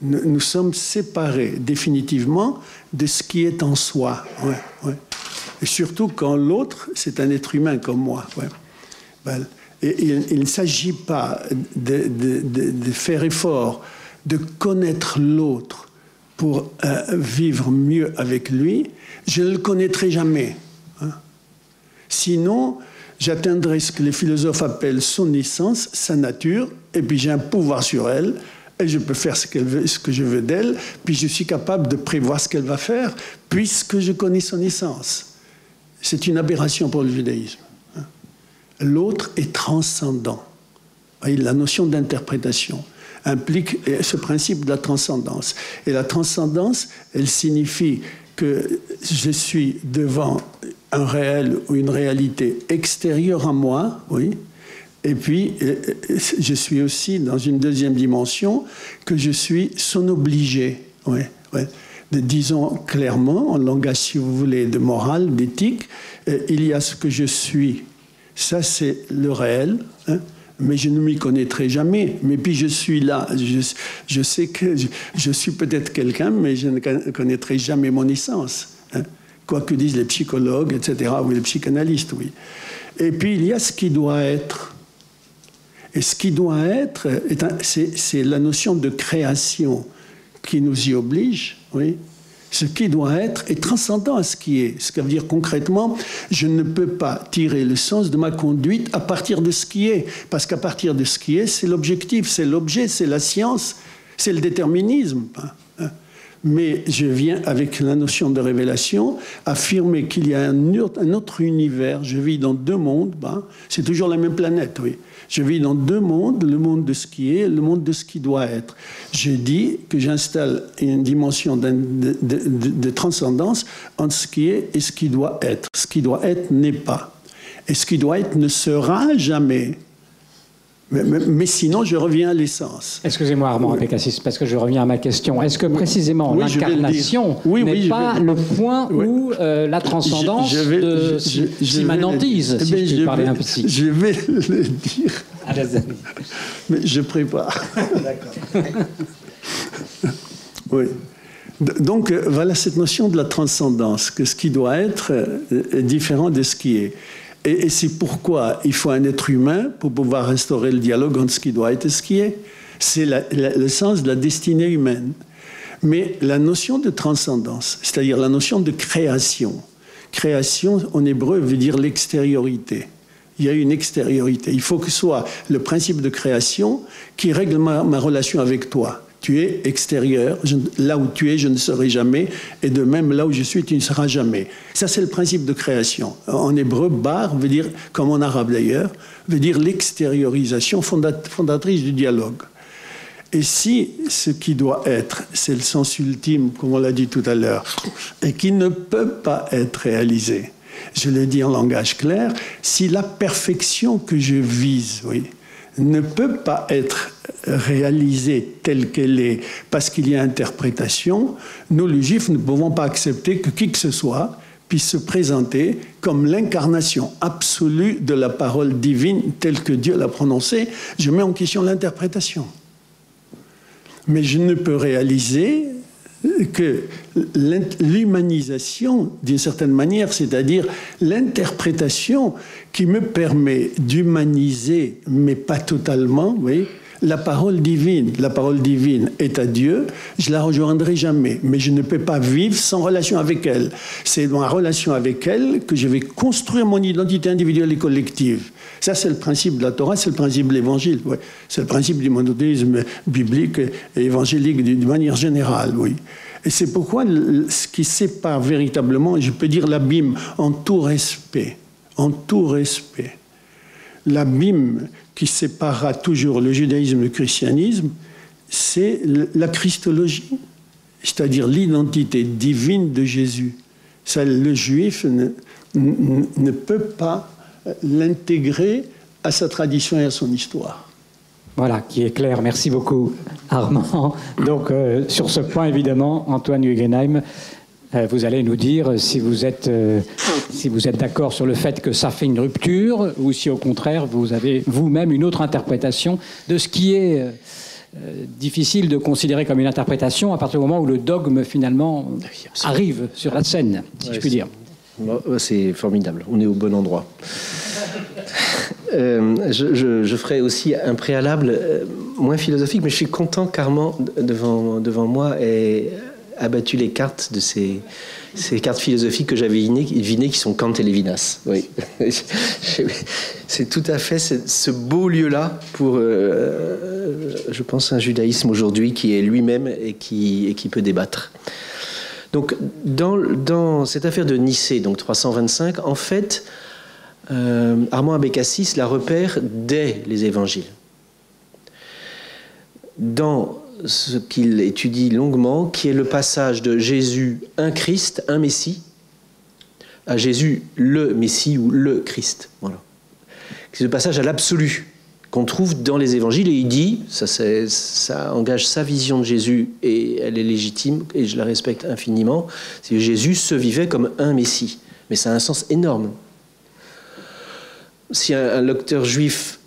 Nous sommes séparés définitivement de ce qui est en soi. Ouais, ouais. Et surtout quand l'autre, c'est un être humain comme moi. Ouais. Ben, et il ne s'agit pas de faire effort, de connaître l'autre pour vivre mieux avec lui. Je ne le connaîtrai jamais. Hein. Sinon, j'atteindrai ce que les philosophes appellent son essence, sa nature, et puis j'ai un pouvoir sur elle, et je peux faire ce que je veux d'elle, puis je suis capable de prévoir ce qu'elle va faire, puisque je connais son essence. C'est une aberration pour le judaïsme. L'autre est transcendant. Et la notion d'interprétation implique ce principe de la transcendance. Et la transcendance, elle signifie que je suis devant un réel ou une réalité extérieure à moi, oui, et puis je suis aussi dans une deuxième dimension que je suis son obligé, oui, oui. Disons clairement, en langage, si vous voulez, de morale, d'éthique, il y a ce que je suis. Ça, c'est le réel, hein, mais je ne m'y connaîtrai jamais. Mais puis je suis là, je sais que je suis peut-être quelqu'un, mais je ne connaîtrai jamais mon essence. Hein, quoi que disent les psychologues, etc., ou les psychanalystes, oui. Et puis il y a ce qui doit être. Et ce qui doit être, c'est la notion de création qui nous y oblige, oui. Ce qui doit être est transcendant à ce qui est. Ce qui veut dire concrètement, je ne peux pas tirer le sens de ma conduite à partir de ce qui est. Parce qu'à partir de ce qui est, c'est l'objectif, c'est l'objet, c'est la science, c'est le déterminisme. Mais je viens, avec la notion de révélation, affirmer qu'il y a un autre univers. Je vis dans deux mondes. C'est toujours la même planète, oui. Je vis dans deux mondes, le monde de ce qui est et le monde de ce qui doit être. Je dis que j'installe une dimension de transcendance entre ce qui est et ce qui doit être. Ce qui doit être n'est pas. Et ce qui doit être ne sera jamais. Mais sinon, je reviens à l'essence. Excusez-moi, Armand Apekassis, parce que je reviens à ma question. Est-ce que précisément l'incarnation n'est pas le point où la transcendance s'immanentise, si je puis parler ainsi? Je vais le dire. Allez-y. Mais je prépare. D'accord. Oui. Donc, voilà cette notion de la transcendance, que ce qui doit être est différent de ce qui est. Et c'est pourquoi il faut un être humain pour pouvoir restaurer le dialogue entre ce qui doit être et ce qui est. C'est le sens de la destinée humaine. Mais la notion de transcendance, c'est-à-dire la notion de création. Création, en hébreu, veut dire l'extériorité. Il y a une extériorité. Il faut que ce soit le principe de création qui règle ma relation avec toi. Tu es extérieur, là où tu es, je ne serai jamais, et de même, là où je suis, tu ne seras jamais. Ça, c'est le principe de création. En hébreu, bar veut dire, comme en arabe d'ailleurs, veut dire l'extériorisation fondatrice du dialogue. Et si ce qui doit être, c'est le sens ultime, comme on l'a dit tout à l'heure, et qui ne peut pas être réalisé, je le dis en langage clair, si la perfection que je vise, oui, ne peut pas être réalisée telle qu'elle est parce qu'il y a interprétation, nous, les Juifs, ne pouvons pas accepter que qui que ce soit puisse se présenter comme l'incarnation absolue de la parole divine telle que Dieu l'a prononcée. Je mets en question l'interprétation. Mais je ne peux réaliser que l'humanisation, d'une certaine manière, c'est-à-dire l'interprétation qui me permet d'humaniser, mais pas totalement, vous voyez, la parole divine est à Dieu, je la rejoindrai jamais, mais je ne peux pas vivre sans relation avec elle. C'est dans la relation avec elle que je vais construire mon identité individuelle et collective. Ça, c'est le principe de la Torah, c'est le principe de l'Évangile. Ouais. C'est le principe du monothéisme biblique et évangélique d'une manière générale, oui. Et c'est pourquoi ce qui sépare véritablement, je peux dire l'abîme en tout respect, l'abîme qui séparera toujours le judaïsme et le christianisme, c'est la christologie, c'est-à-dire l'identité divine de Jésus. Ça, le juif ne peut pas l'intégrer à sa tradition et à son histoire. Voilà, qui est clair. Merci beaucoup, Armand. Donc, sur ce point, évidemment, Antoine Hugenheim, vous allez nous dire si vous êtes d'accord sur le fait que ça fait une rupture ou si, au contraire, vous avez vous-même une autre interprétation de ce qui est difficile de considérer comme une interprétation à partir du moment où le dogme, finalement, arrive sur la scène, si je puis dire. C'est formidable. On est au bon endroit. Je ferai aussi un préalable moins philosophique, mais je suis content qu'Armand, devant moi, ait abattu les cartes de ces cartes philosophiques que j'avais devinées, qui sont Kant et Lévinas. Oui. C'est tout à fait ce beau lieu-là pour, je pense, un judaïsme aujourd'hui qui est lui-même et qui peut débattre. Donc, dans cette affaire de Nicée, donc 325, en fait, Armand Abécassis la repère dès les évangiles. Dans ce qu'il étudie longuement, qui est le passage de Jésus, un Christ, un Messie, à Jésus, le Messie ou le Christ. Voilà. C'est le passage à l'absolu qu'on trouve dans les évangiles, et il dit, ça engage sa vision de Jésus, et elle est légitime, et je la respecte infiniment, c'est que Jésus se vivait comme un Messie. Mais ça a un sens énorme. Si un lecteur juif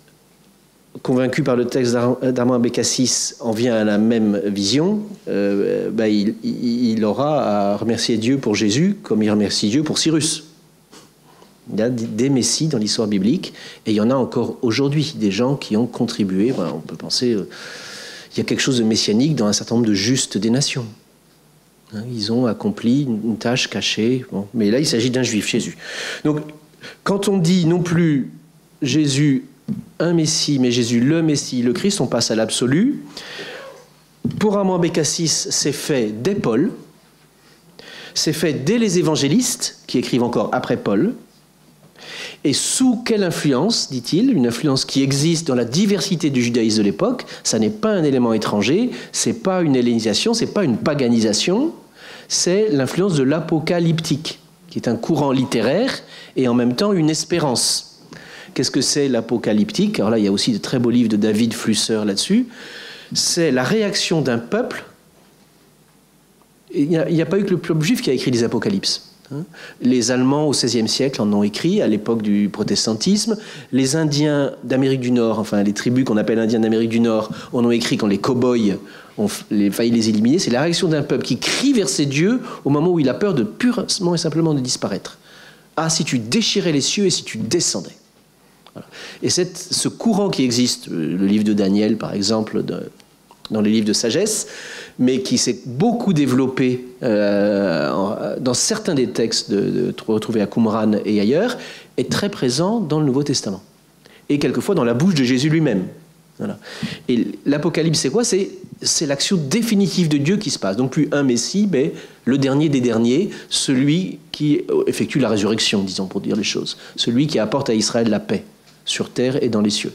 convaincu par le texte d'Armand Abécassis en vient à la même vision, il aura à remercier Dieu pour Jésus comme il remercie Dieu pour Cyrus. Il y a des messies dans l'histoire biblique, et il y en a encore aujourd'hui, des gens qui ont contribué. Voilà, on peut penser, il y a quelque chose de messianique dans un certain nombre de justes des nations. Ils ont accompli une tâche cachée. Bon, mais là, il s'agit d'un juif, Jésus. Donc, quand on dit non plus Jésus un Messie, mais Jésus le Messie, le Christ, on passe à l'absolu. Pour Armand Abécassis, c'est fait dès Paul, c'est fait dès les évangélistes, qui écrivent encore après Paul. Et sous quelle influence, dit-il, une influence qui existe dans la diversité du judaïsme de l'époque, ça n'est pas un élément étranger, c'est pas une hellénisation, c'est pas une paganisation, c'est l'influence de l'apocalyptique, qui est un courant littéraire et en même temps une espérance. Qu'est-ce que c'est l'apocalyptique? Alors là, il y a aussi de très beaux livres de David Flusser là-dessus. C'est la réaction d'un peuple. Il n'y a pas eu que le peuple juif qui a écrit les apocalypses. Les Allemands au XVIe siècle en ont écrit à l'époque du protestantisme. Les Indiens d'Amérique du Nord, enfin les tribus qu'on appelle Indiens d'Amérique du Nord, en ont écrit quand les cow-boys ont failli les éliminer. C'est la réaction d'un peuple qui crie vers ses dieux au moment où il a peur de purement et simplement de disparaître. Ah, si tu déchirais les cieux et si tu descendais. Voilà. Et ce courant qui existe, le livre de Daniel par exemple, dans les livres de sagesse, mais qui s'est beaucoup développé dans certains des textes retrouvés à Qumran et ailleurs, est très présent dans le Nouveau Testament. Et quelquefois dans la bouche de Jésus lui-même. Voilà. Et l'Apocalypse, c'est quoi? C'est l'action définitive de Dieu qui se passe. Donc plus un Messie, mais le dernier des derniers, celui qui effectue la résurrection, disons, pour dire les choses. Celui qui apporte à Israël la paix, sur terre et dans les cieux.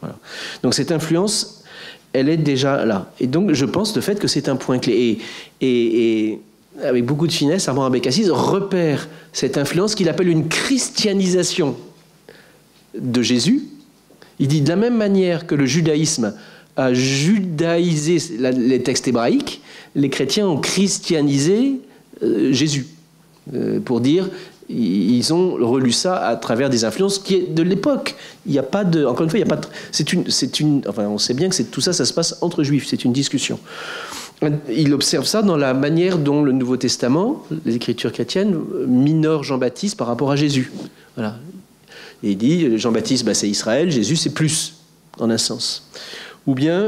Voilà. Donc cette influence, elle est déjà là. Et donc je pense de fait que c'est un point clé. Et avec beaucoup de finesse, Armand Abécassis repère cette influence qu'il appelle une christianisation de Jésus. Il dit de la même manière que le judaïsme a judaïsé les textes hébraïques, les chrétiens ont christianisé Jésus. Pour dire, ils ont relu ça à travers des influences qui est de l'époque. Il n'y a pas de, encore une fois, il y a pas de, enfin, on sait bien que tout ça, ça se passe entre juifs. C'est une discussion. Il observe ça dans la manière dont le Nouveau Testament, les Écritures chrétiennes, minorent Jean-Baptiste par rapport à Jésus. Voilà. Et il dit Jean-Baptiste, c'est Israël, Jésus, c'est plus, en un sens. Ou bien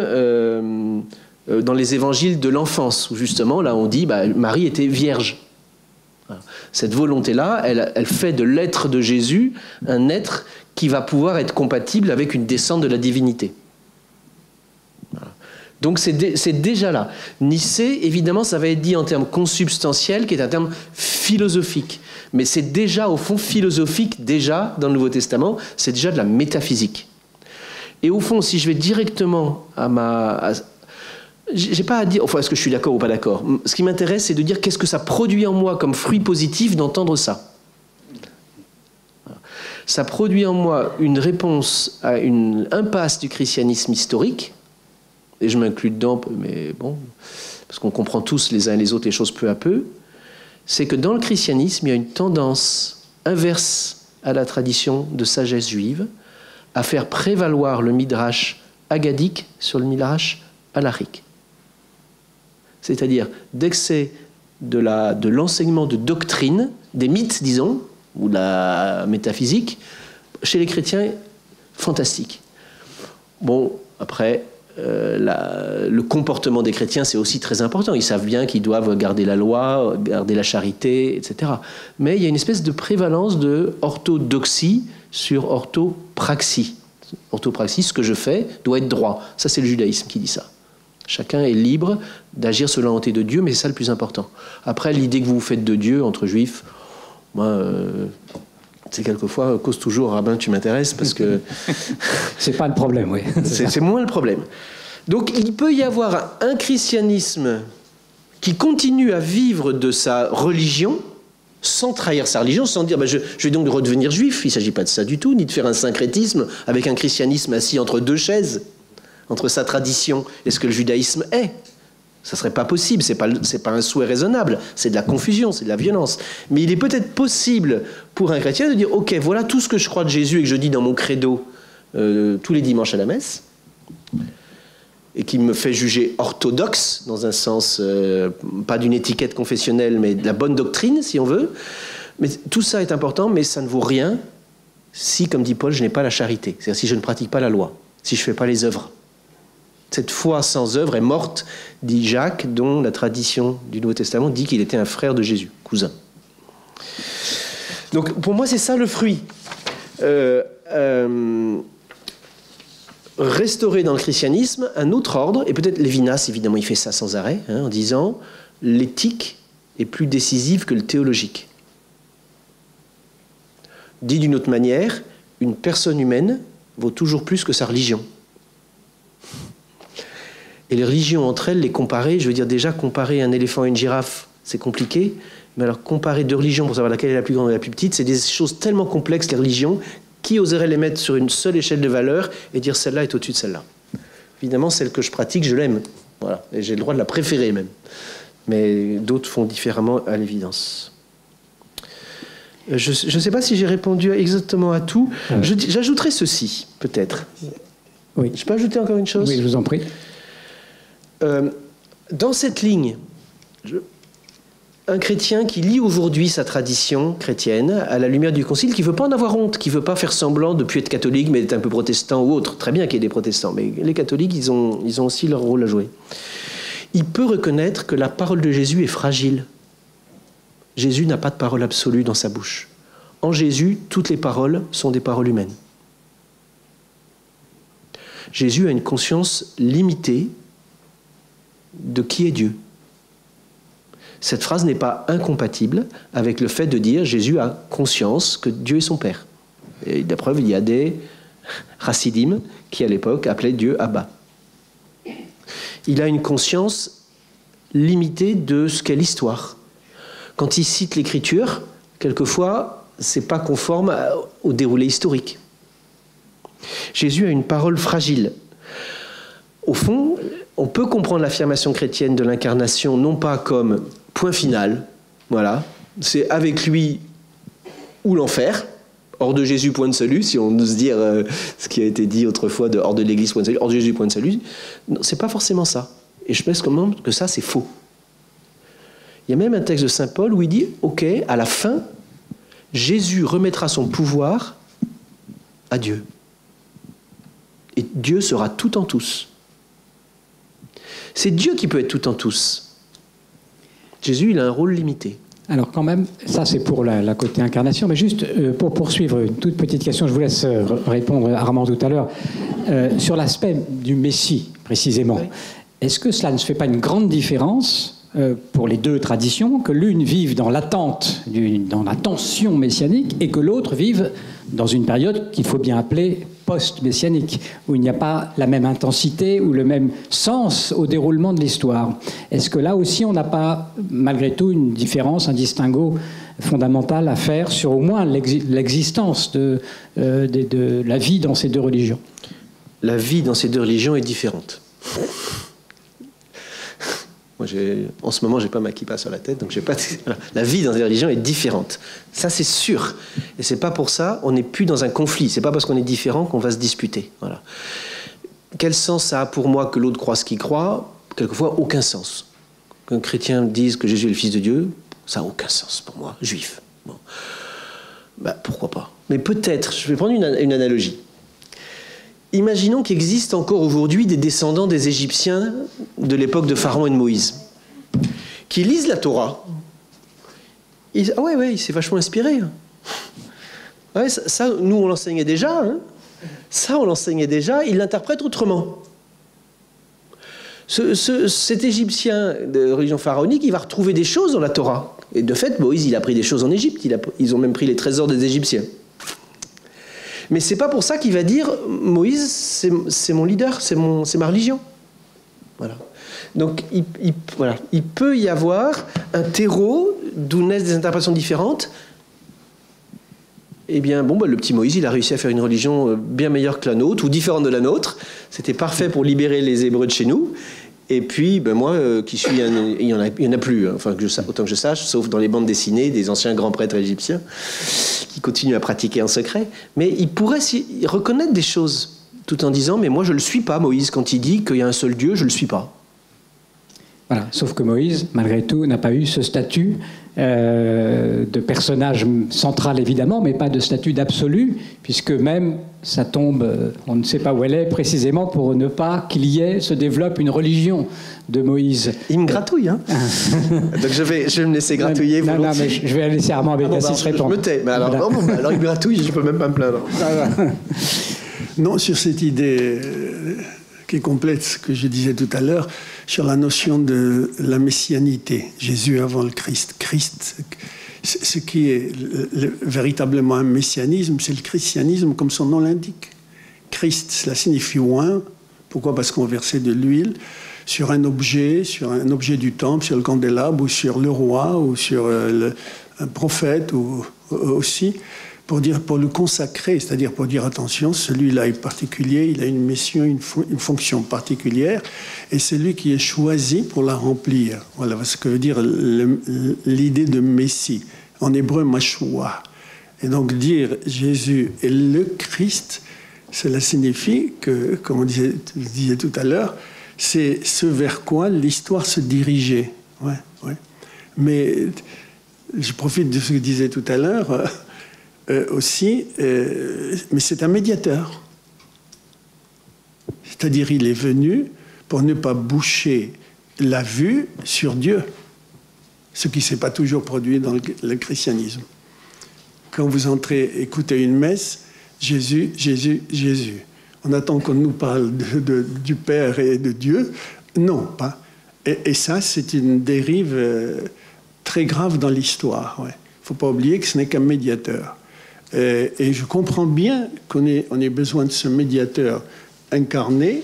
dans les évangiles de l'enfance, où justement, là, on dit Marie était vierge. Voilà. Cette volonté-là, elle fait de l'être de Jésus un être qui va pouvoir être compatible avec une descente de la divinité. Voilà. Donc c'est déjà là. Nicée, évidemment, ça va être dit en termes consubstantiels, qui est un terme philosophique. Mais c'est déjà, au fond, philosophique, déjà, dans le Nouveau Testament, c'est déjà de la métaphysique. Et au fond, si je vais directement j'ai pas à dire, enfin, est-ce que je suis d'accord ou pas d'accord? Ce qui m'intéresse, c'est de dire qu'est-ce que ça produit en moi comme fruit positif d'entendre ça. Ça produit en moi une réponse à une impasse du christianisme historique, et je m'inclus dedans, mais bon, parce qu'on comprend tous les uns et les autres les choses peu à peu, c'est que dans le christianisme, il y a une tendance inverse à la tradition de sagesse juive, à faire prévaloir le midrash agadique sur le midrash halachique. C'est-à-dire d'excès de l'enseignement de doctrine, des mythes, disons, ou de la métaphysique, chez les chrétiens, fantastique. Bon, après, le comportement des chrétiens, c'est aussi très important. Ils savent bien qu'ils doivent garder la loi, garder la charité, etc. Mais il y a une espèce de prévalence de orthodoxie sur orthopraxie. Orthopraxie, ce que je fais doit être droit. Ça, c'est le judaïsme qui dit ça. Chacun est libre d'agir selon la volonté de Dieu, mais c'est ça le plus important. Après, l'idée que vous vous faites de Dieu entre juifs, moi, c'est quelquefois, cause toujours, rabbin, tu m'intéresses, parce que... c'est pas le problème, oui. C'est moins le problème. Donc, il peut y avoir un christianisme qui continue à vivre de sa religion, sans trahir sa religion, sans dire je vais donc redevenir juif. Il ne s'agit pas de ça du tout, ni de faire un syncrétisme avec un christianisme assis entre deux chaises, entre sa tradition et ce que le judaïsme est. Ça ne serait pas possible, ce n'est pas un souhait raisonnable, c'est de la confusion, c'est de la violence. Mais il est peut-être possible pour un chrétien de dire « Ok, voilà tout ce que je crois de Jésus et que je dis dans mon credo tous les dimanches à la messe, et qui me fait juger orthodoxe, dans un sens, pas d'une étiquette confessionnelle, mais de la bonne doctrine, si on veut. Mais tout ça est important, mais ça ne vaut rien si, comme dit Paul, je n'ai pas la charité. C'est-à-dire si je ne pratique pas la loi, si je ne fais pas les œuvres. Cette foi sans œuvre est morte, dit Jacques, dont la tradition du Nouveau Testament dit qu'il était un frère de Jésus, cousin. Donc pour moi, c'est ça le fruit. Restaurer dans le christianisme un autre ordre, et peut-être Lévinas, évidemment, il fait ça sans arrêt, en disant l'éthique est plus décisive que le théologique. Dit d'une autre manière, une personne humaine vaut toujours plus que sa religion. Et les religions entre elles, les comparer, je veux dire déjà comparer un éléphant et une girafe, c'est compliqué, mais alors comparer deux religions pour savoir laquelle est la plus grande et la plus petite, c'est des choses tellement complexes, les religions, qui oserait les mettre sur une seule échelle de valeur et dire celle-là est au-dessus de celle-là. Évidemment, celle que je pratique, je l'aime. Voilà. Et j'ai le droit de la préférer même. Mais d'autres font différemment à l'évidence. Je ne sais pas si j'ai répondu exactement à tout. J'ajouterai ceci, peut-être. Oui. Je peux ajouter encore une chose? Oui, je vous en prie. Dans cette ligne, un chrétien qui lit aujourd'hui sa tradition chrétienne à la lumière du Concile, qui ne veut pas en avoir honte, qui ne veut pas faire semblant de ne plus être catholique, mais d'être un peu protestant ou autre. Très bien qu'il y ait des protestants, mais les catholiques, ils ont aussi leur rôle à jouer. Il peut reconnaître que la parole de Jésus est fragile. Jésus n'a pas de parole absolue dans sa bouche. En Jésus, toutes les paroles sont des paroles humaines. Jésus a une conscience limitée de qui est Dieu. Cette phrase n'est pas incompatible avec le fait de dire Jésus a conscience que Dieu est son Père. Et la preuve, il y a des chassidim qui, à l'époque, appelaient Dieu Abba. Il a une conscience limitée de ce qu'est l'histoire. Quand il cite l'Écriture, quelquefois, ce n'est pas conforme au déroulé historique. Jésus a une parole fragile. Au fond, on peut comprendre l'affirmation chrétienne de l'incarnation non pas comme point final, voilà, c'est avec lui ou l'enfer. Hors de Jésus, point de salut, si on ose dire ce qui a été dit autrefois de hors de l'Église, point de salut, hors de Jésus, point de salut. Non, c'est pas forcément ça. Et je pense quand même que ça, c'est faux. Il y a même un texte de saint Paul où il dit, ok, à la fin, Jésus remettra son pouvoir à Dieu. Et Dieu sera tout en tous. C'est Dieu qui peut être tout en tous. Jésus, il a un rôle limité. Alors quand même, ça c'est pour la côté incarnation, mais juste pour poursuivre, une toute petite question, je vous laisse répondre Armand tout à l'heure, sur l'aspect du Messie précisément. Oui. Est-ce que cela ne se fait pas une grande différence pour les deux traditions, que l'une vive dans l'attente, dans la tension messianique, et que l'autre vive dans une période qu'il faut bien appeler post-messianique, où il n'y a pas la même intensité ou le même sens au déroulement de l'histoire. Est-ce que là aussi, on n'a pas, malgré tout, une différence, un distinguo fondamental à faire sur au moins l'existence de la vie dans ces deux religions? La vie dans ces deux religions est différente. Moi, en ce moment, je n'ai pas ma kippa sur la tête, donc j'ai pas. La vie dans les religions est différente. Ça, c'est sûr. Et c'est pas pour ça, on n'est plus dans un conflit. C'est pas parce qu'on est différent qu'on va se disputer. Voilà. Quel sens ça a pour moi que l'autre croit ce qu'il croit? Quelquefois, aucun sens. Qu'un chrétien dise que Jésus est le Fils de Dieu, ça n'a aucun sens pour moi, juif. Bon. Ben, pourquoi pas? Mais peut-être, je vais prendre une analogie. Imaginons qu'il existe encore aujourd'hui des descendants des Égyptiens de l'époque de Pharaon et de Moïse, qui lisent la Torah. Ils disent, ah ouais, il s'est vachement inspiré. Ouais, ça, nous, on l'enseignait déjà. Hein. Ça, on l'enseignait déjà. Il l'interprète autrement. Cet Égyptien de religion pharaonique, il va retrouver des choses dans la Torah. Et de fait, Moïse, il a pris des choses en Égypte. Ils ont même pris les trésors des Égyptiens. Mais c'est pas pour ça qu'il va dire Moïse, c'est mon leader, c'est ma religion. Voilà. Donc il peut y avoir un terreau d'où naissent des interprétations différentes. Eh bien, le petit Moïse, il a réussi à faire une religion bien meilleure que la nôtre, ou différente de la nôtre. C'était parfait pour libérer les Hébreux de chez nous. Et puis, moi, qui suis il y en a plus, hein, enfin, autant que je sache, sauf dans les bandes dessinées des anciens grands prêtres égyptiens qui continuent à pratiquer en secret. Mais il pourrait reconnaître des choses, tout en disant, mais moi, je ne le suis pas, Moïse. Quand il dit qu'il y a un seul Dieu, je ne le suis pas. Voilà. Sauf que Moïse, malgré tout, n'a pas eu ce statut de personnage central, évidemment, mais pas de statut d'absolu, puisque même ça tombe, on ne sait pas où elle est précisément, pour ne pas qu'il se développe une religion de Moïse. Il me gratouille, hein. Donc je vais me laisser gratouiller. Non, mais je vais laisser Armand Bécassis répondre. Je me tais, mais alors, voilà. Alors il me gratouille, je ne peux même pas me plaindre. Non, sur cette idée qui complète ce que je disais tout à l'heure, sur la notion de la messianité, Jésus avant le Christ. Christ, ce qui est véritablement un messianisme, c'est le christianisme comme son nom l'indique. Christ, cela signifie oint. Pourquoi? Parce qu'on versait de l'huile sur un objet du temple, sur le candélabre, ou sur le roi, ou sur un prophète, ou aussi, pour le consacrer, c'est-à-dire pour dire attention, celui-là est particulier, il a une mission, une fonction particulière, et c'est lui qui est choisi pour la remplir. Voilà ce que veut dire l'idée de Messie. En hébreu, Mashua. Et donc dire Jésus est le Christ, cela signifie que, comme on disait tout à l'heure, c'est ce vers quoi l'histoire se dirigeait. Ouais. Mais je profite de ce que je disais tout à l'heure, aussi, mais c'est un médiateur. C'est-à-dire, il est venu pour ne pas boucher la vue sur Dieu, ce qui ne s'est pas toujours produit dans le christianisme. Quand vous entrez écouter une messe, Jésus, Jésus, Jésus. On attend qu'on nous parle du Père et de Dieu. Non, pas. Et ça, c'est une dérive très grave dans l'histoire. Il ne faut pas oublier que ce n'est qu'un médiateur. Et je comprends bien qu'on ait besoin de ce médiateur incarné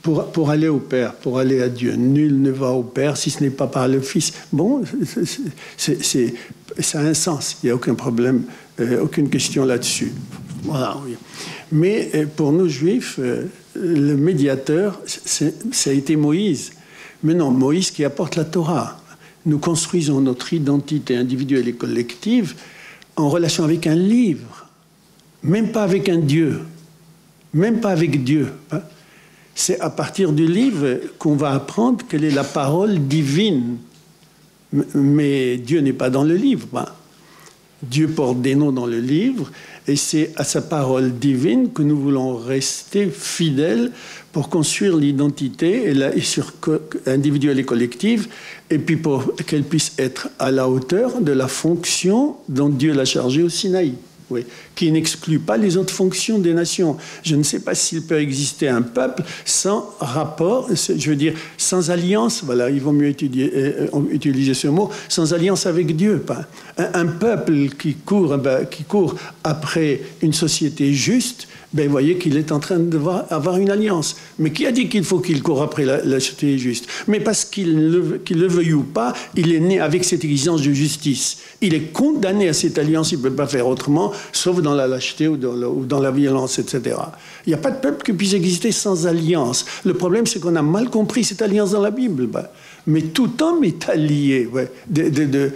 pour aller au Père, pour aller à Dieu. Nul ne va au Père si ce n'est pas par le Fils. Bon, ça a un sens, il n'y a aucun problème, aucune question là-dessus. Voilà, oui. Mais pour nous Juifs, le médiateur, ça a été Moïse. Mais non, Moïse qui apporte la Torah. Nous construisons notre identité individuelle et collective en relation avec un livre, même pas avec un Dieu, même pas avec Dieu. Hein. C'est à partir du livre qu'on va apprendre quelle est la parole divine. Mais Dieu n'est pas dans le livre. Hein. Dieu porte des noms dans le livre, et c'est à sa parole divine que nous voulons rester fidèles pour construire l'identité individuelle et collective, et puis pour qu'elle puisse être à la hauteur de la fonction dont Dieu l'a chargée au Sinaï. Oui, qui n'exclut pas les autres fonctions des nations. Je ne sais pas s'il peut exister un peuple sans rapport, je veux dire, sans alliance, voilà, il vaut mieux utiliser ce mot, sans alliance avec Dieu. Un peuple qui court après une société juste, ben, vous voyez qu'il est en train d'avoir une alliance. Mais qui a dit qu'il faut qu'il court après la société juste? Mais parce qu'il le veuille ou pas, il est né avec cette exigence de justice. Il est condamné à cette alliance, il ne peut pas faire autrement, sauf dans la lâcheté ou dans la violence, etc. Il n'y a pas de peuple qui puisse exister sans alliance. Le problème, c'est qu'on a mal compris cette alliance dans la Bible. Ben. Mais tout homme est allié de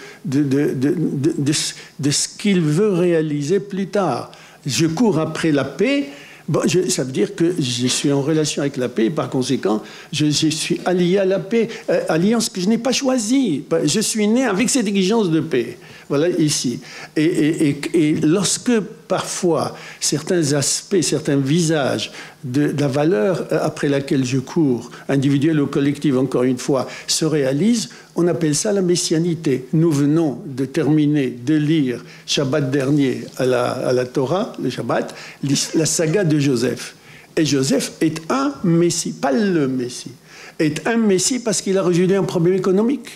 ce qu'il veut réaliser plus tard. Je cours après la paix, bon, ça veut dire que je suis en relation avec la paix, et par conséquent, je suis allié à la paix, alliance que je n'ai pas choisie. Je suis né avec cette exigence de paix. Voilà, ici. Et lorsque, parfois, certains aspects, certains visages de la valeur après laquelle je cours, individuelle ou collective, encore une fois, se réalisent, on appelle ça la messianité. Nous venons de terminer de lire, Shabbat dernier, à la Torah, le Shabbat, la saga de Joseph. Et Joseph est un Messie, pas le Messie, est un Messie parce qu'il a résolu un problème économique.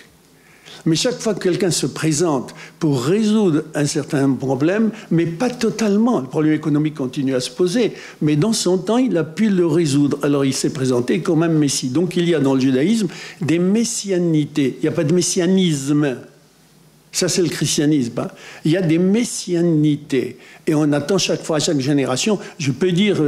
Mais chaque fois que quelqu'un se présente pour résoudre un certain problème, mais pas totalement, le problème économique continue à se poser, mais dans son temps, il a pu le résoudre. Alors il s'est présenté comme un messie. Donc il y a dans le judaïsme des messianités. Il n'y a pas de messianisme. Ça, c'est le christianisme. Hein. Il y a des messianités. Et on attend chaque fois, à chaque génération. Je peux dire,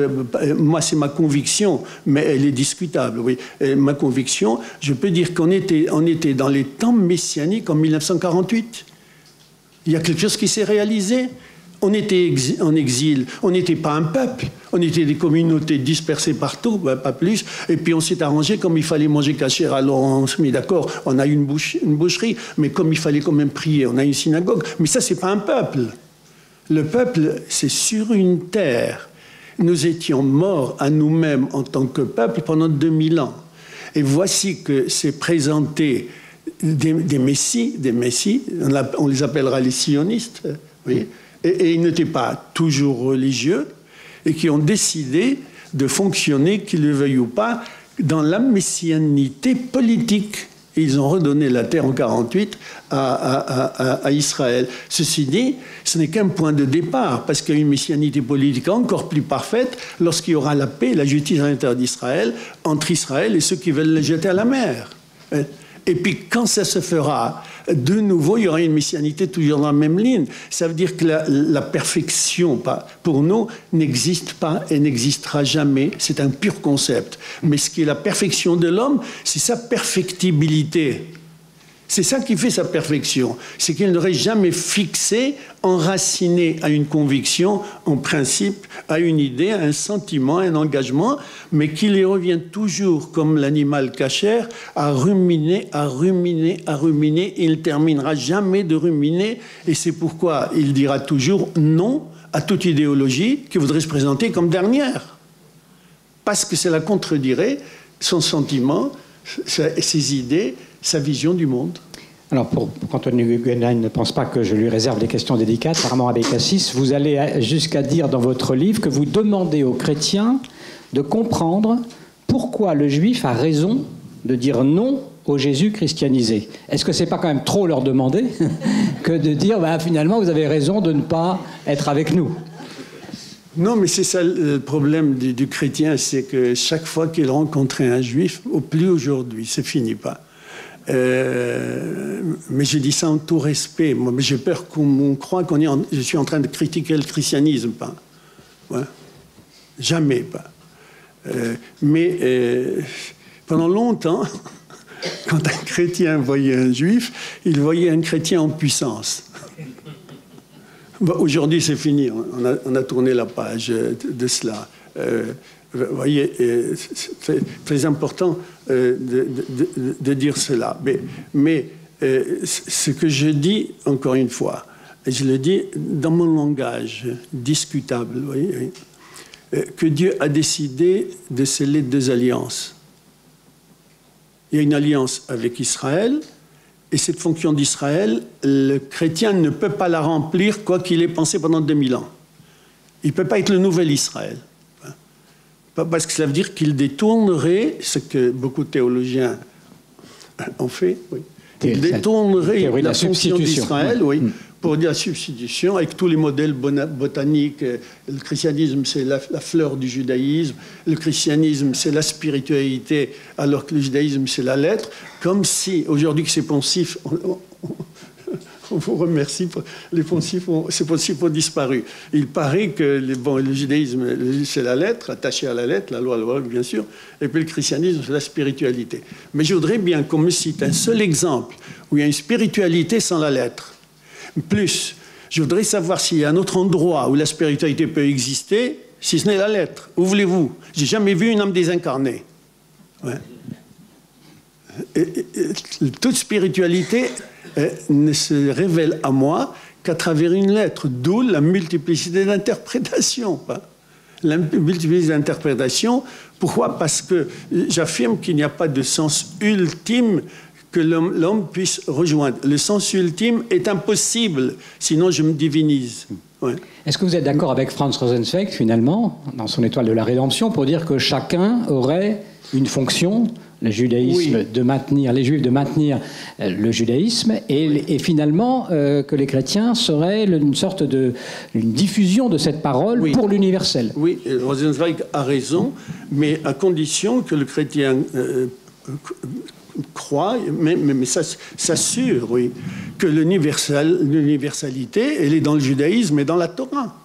moi, c'est ma conviction, mais elle est discutable, oui. Ma conviction, je peux dire qu'on était dans les temps messianiques en 1948. Il y a quelque chose qui s'est réalisé. On était en exil, on n'était pas un peuple, on était des communautés dispersées partout, ben pas plus, et puis on s'est arrangé comme il fallait manger cachère, alors on se met d'accord, on a une boucherie, mais comme il fallait quand même prier, on a une synagogue, mais ça c'est pas un peuple. Le peuple, c'est sur une terre. Nous étions morts à nous-mêmes en tant que peuple pendant 2000 ans. Et voici que s'est présenté des messies, on les appellera les sionistes, oui. Et ils n'étaient pas toujours religieux et qui ont décidé de fonctionner, qu'ils le veuillent ou pas, dans la messianité politique. Et ils ont redonné la terre en 1948 à Israël. Ceci dit, ce n'est qu'un point de départ, parce qu'il y a une messianité politique encore plus parfaite lorsqu'il y aura la paix et la justice à l'intérieur d'Israël, entre Israël et ceux qui veulent le jeter à la mer. Et puis, quand ça se fera, de nouveau, il y aura une messianité toujours dans la même ligne. Ça veut dire que la perfection, pour nous, n'existe pas et n'existera jamais. C'est un pur concept. Mais ce qui est la perfection de l'homme, c'est sa perfectibilité. C'est ça qui fait sa perfection. C'est qu'il n'aurait jamais fixé, enraciné à une conviction, en principe, à une idée, à un sentiment, à un engagement, mais qu'il y revient toujours, comme l'animal cachère, à ruminer, à ruminer, à ruminer. Et il ne terminera jamais de ruminer. Et c'est pourquoi il dira toujours non à toute idéologie qui voudrait se présenter comme dernière. Parce que cela contredirait son sentiment, ses idées, sa vision du monde. Alors, pour qu'Antoine Guggenheim ne pense pas que je lui réserve des questions délicates, Armand Abécassis, vous allez jusqu'à dire dans votre livre que vous demandez aux chrétiens de comprendre pourquoi le juif a raison de dire non au Jésus christianisé. Est-ce que c'est pas quand même trop leur demander que de dire finalement vous avez raison de ne pas être avec nous? Non, mais c'est ça le problème du chrétien, c'est que chaque fois qu'il rencontrait un juif, au plus aujourd'hui, c'est fini pas. Mais je dis ça en tout respect. Moi, j'ai peur qu'on croie je suis en train de critiquer le christianisme, pas. Ouais. Jamais pas. Mais pendant longtemps, quand un chrétien voyait un juif, il voyait un chrétien en puissance. Bon, aujourd'hui, c'est fini. On a tourné la page de cela. Vous voyez, c'est très important de dire cela. Mais ce que je dis, encore une fois, et je le dis dans mon langage discutable, vous voyez, que Dieu a décidé de sceller 2 alliances. Il y a une alliance avec Israël, et cette fonction d'Israël, le chrétien ne peut pas la remplir quoi qu'il ait pensé pendant 2000 ans. Il ne peut pas être le nouvel Israël. Parce que cela veut dire qu'il détournerait, ce que beaucoup de théologiens ont fait, oui. Il détournerait la fonction d'Israël, oui, pour dire la substitution, avec tous les modèles botaniques. Le christianisme, c'est la fleur du judaïsme. Le christianisme, c'est la spiritualité, alors que le judaïsme, c'est la lettre. Comme si, aujourd'hui que c'est poncif, on vous remercie, ces poncifs ont disparu. Il paraît que le judaïsme, c'est la lettre, attaché à la lettre, la loi, bien sûr, et puis le christianisme, c'est la spiritualité. Mais je voudrais bien qu'on me cite un seul exemple où il y a une spiritualité sans la lettre. Plus, je voudrais savoir s'il y a un autre endroit où la spiritualité peut exister, si ce n'est la lettre. Où voulez-vous? J'ai jamais vu une âme désincarnée. Ouais. Toute spiritualité ne se révèle à moi qu'à travers une lettre, d'où la multiplicité d'interprétations. La multiplicité d'interprétations, pourquoi? Parce que j'affirme qu'il n'y a pas de sens ultime que l'homme puisse rejoindre. Le sens ultime est impossible, sinon je me divinise. Ouais. Est-ce que vous êtes d'accord avec Franz Rosenzweig, finalement, dans son Étoile de la Rédemption, pour dire que chacun aurait une fonction, le judaïsme, de maintenir, les juifs de maintenir le judaïsme, et finalement que les chrétiens seraient une sorte une diffusion de cette parole pour l'universel? Oui, Rosenzweig a raison, mais à condition que le chrétien croit, mais s'assure, oui, que l'universalité, elle est dans le judaïsme et dans la Torah.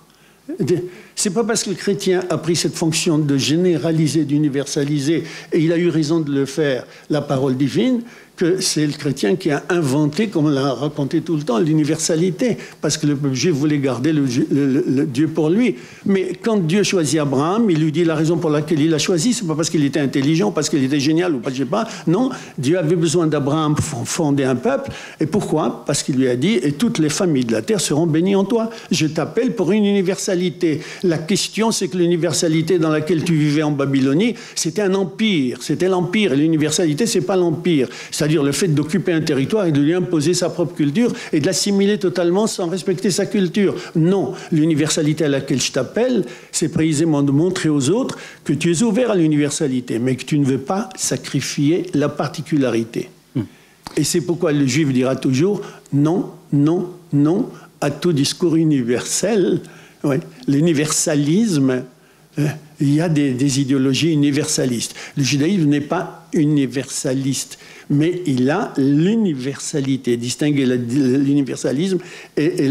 C'est pas parce que le chrétien a pris cette fonction de généraliser, d'universaliser, et il a eu raison de le faire, la parole divine, que c'est le chrétien qui a inventé, comme on l'a raconté tout le temps, l'universalité, parce que le peuple juif voulait garder le Dieu pour lui. Mais quand Dieu choisit Abraham, il lui dit la raison pour laquelle il l'a choisi, c'est pas parce qu'il était intelligent, parce qu'il était génial ou pas, je sais pas. Non, Dieu avait besoin d'Abraham pour fonder un peuple. Et pourquoi? Parce qu'il lui a dit, et toutes les familles de la terre seront bénies en toi. Je t'appelle pour une universalité. La question, c'est que l'universalité dans laquelle tu vivais en Babylonie, c'était un empire. C'était l'empire. Et l'universalité, c'est pas l'empire. C'est-à-dire le fait d'occuper un territoire et de lui imposer sa propre culture et de l'assimiler totalement sans respecter sa culture. Non, l'universalité à laquelle je t'appelle, c'est précisément de montrer aux autres que tu es ouvert à l'universalité, mais que tu ne veux pas sacrifier la particularité. Et c'est pourquoi le juif dira toujours non, non, non à tout discours universel. Ouais. L'universalisme, il y a des idéologies universalistes. Le judaïsme n'est pas universaliste, mais il a l'universalité. Distinguer l'universalisme et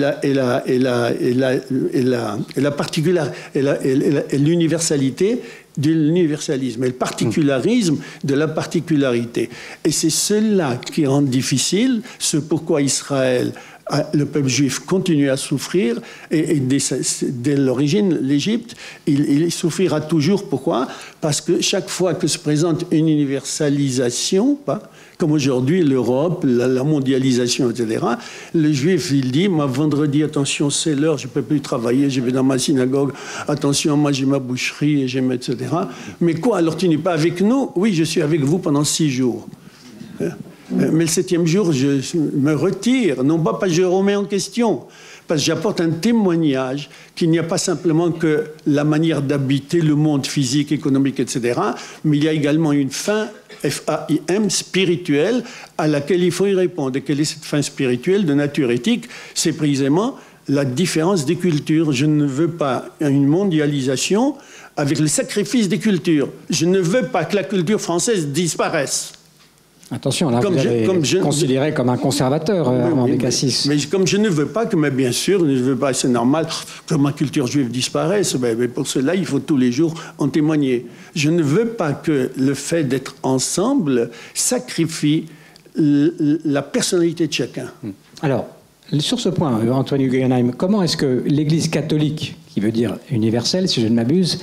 l'universalité de l'universalisme et le particularisme de la particularité. Et c'est cela qui rend difficile ce pourquoi Israël, le peuple juif continue à souffrir, et dès l'origine, l'Égypte, il souffrira toujours. Pourquoi? Parce que chaque fois que se présente une universalisation, comme aujourd'hui l'Europe, la mondialisation, etc., le juif, il dit, moi, vendredi, attention, c'est l'heure, je ne peux plus travailler, je vais dans ma synagogue, attention, moi, j'ai ma boucherie, etc. Mais quoi, alors tu n'es pas avec nous? Oui, je suis avec vous pendant 6 jours. Mais le 7e jour, je me retire. Non pas parce que je remets en question, parce que j'apporte un témoignage qu'il n'y a pas simplement que la manière d'habiter le monde physique, économique, etc., mais il y a également une fin, F-A-I-M, spirituelle, à laquelle il faut y répondre. Et quelle est cette fin spirituelle de nature éthique? C'est précisément la différence des cultures. Je ne veux pas une mondialisation avec le sacrifice des cultures. Je ne veux pas que la culture française disparaisse. Attention, là, vous avez considéré comme un conservateur, Armand Bécassis. Mais comme je ne veux pas que, mais bien sûr, je ne veux pas, c'est normal que ma culture juive disparaisse, mais pour cela, il faut tous les jours en témoigner. Je ne veux pas que le fait d'être ensemble sacrifie la personnalité de chacun. Alors, Sur ce point, Antoine Guggenheim, comment est-ce que l'Église catholique, qui veut dire universelle, si je ne m'abuse,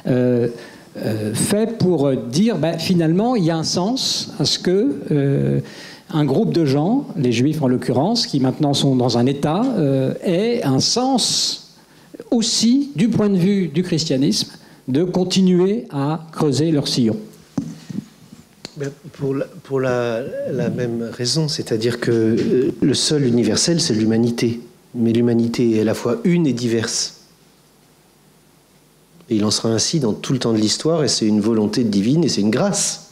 fait pour dire, finalement, il y a un sens à ce que un groupe de gens, les Juifs en l'occurrence, qui maintenant sont dans un état, ait un sens aussi, du point de vue du christianisme, de continuer à creuser leur sillon. Pour la même raison, c'est-à-dire que le seul universel, c'est l'humanité. Mais l'humanité est à la fois une et diverse. Et il en sera ainsi dans tout le temps de l'histoire, et c'est une volonté divine, et c'est une grâce.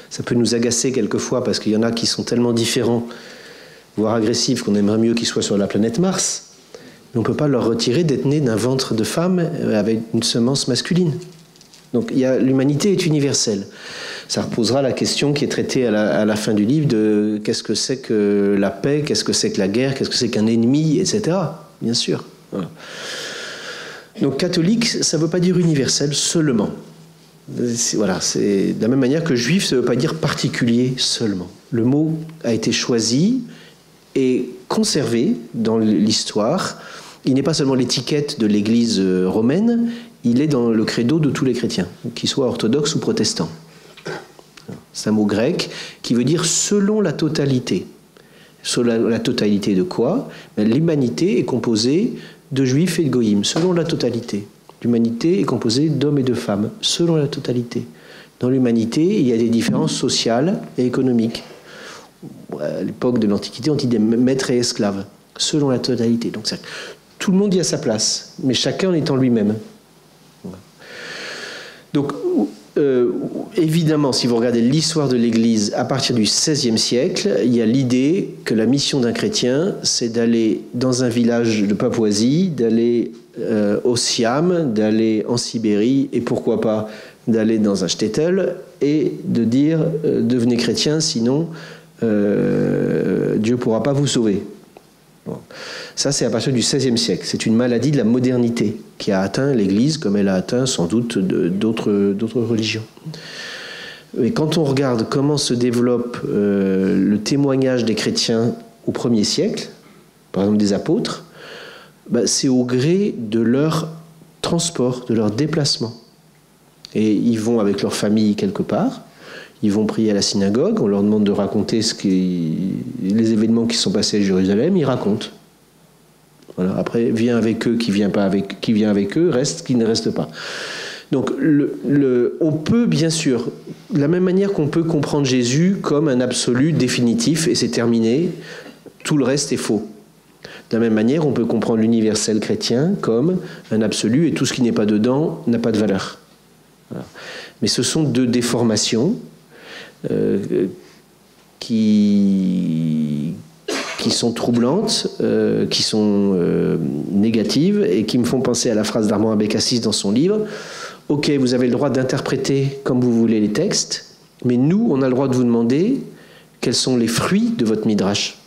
Ça peut nous agacer quelquefois, parce qu'il y en a qui sont tellement différents, voire agressifs, qu'on aimerait mieux qu'ils soient sur la planète Mars. Mais on ne peut pas leur retirer d'être nés d'un ventre de femme avec une semence masculine. Donc l'humanité est universelle. Ça reposera la question qui est traitée à la fin du livre de qu'est-ce que c'est que la paix, qu'est-ce que c'est que la guerre, qu'est-ce que c'est qu'un ennemi, etc. Bien sûr. Voilà. Donc catholique, ça ne veut pas dire universel seulement. Voilà, c'est de la même manière que juif, ça ne veut pas dire particulier seulement. Le mot a été choisi et conservé dans l'histoire. Il n'est pas seulement l'étiquette de l'Église romaine, il est dans le credo de tous les chrétiens, qu'ils soient orthodoxes ou protestants. C'est un mot grec qui veut dire selon la totalité. Selon la totalité de quoi? L'humanité est composée de juifs et de goïms, selon la totalité. L'humanité est composée d'hommes et de femmes, selon la totalité. Dans l'humanité, il y a des différences sociales et économiques. À l'époque de l'Antiquité, on dit des maîtres et esclaves, selon la totalité. Donc tout le monde y a sa place, mais chacun en étant lui-même. Donc, évidemment, si vous regardez l'histoire de l'Église à partir du XVIe siècle, il y a l'idée que la mission d'un chrétien, c'est d'aller dans un village de Papouasie, d'aller au Siam, d'aller en Sibérie, et pourquoi pas d'aller dans un shtetl, et de dire « devenez chrétien, sinon Dieu ne pourra pas vous sauver ». Bon. Ça, c'est à partir du XVIe siècle. C'est une maladie de la modernité qui a atteint l'Église comme elle a atteint sans doute d'autres religions. Et quand on regarde comment se développe le témoignage des chrétiens au 1er siècle, par exemple des apôtres, c'est au gré de leur transport, de leur déplacement. Et ils vont avec leur famille quelque part, ils vont prier à la synagogue, on leur demande de raconter les événements qui sont passés à Jérusalem, ils racontent. Voilà. Après, vient avec eux, qui vient avec eux, reste, qui ne reste pas. Donc, on peut, bien sûr, de la même manière qu'on peut comprendre Jésus comme un absolu définitif, et c'est terminé, tout le reste est faux. De la même manière, on peut comprendre l'universel chrétien comme un absolu, et tout ce qui n'est pas dedans n'a pas de valeur. Voilà. Mais ce sont deux déformations qui sont troublantes, qui sont négatives, et qui me font penser à la phrase d'Armand Abécassis dans son livre. « Ok, vous avez le droit d'interpréter comme vous voulez les textes, mais nous, on a le droit de vous demander quels sont les fruits de votre midrash.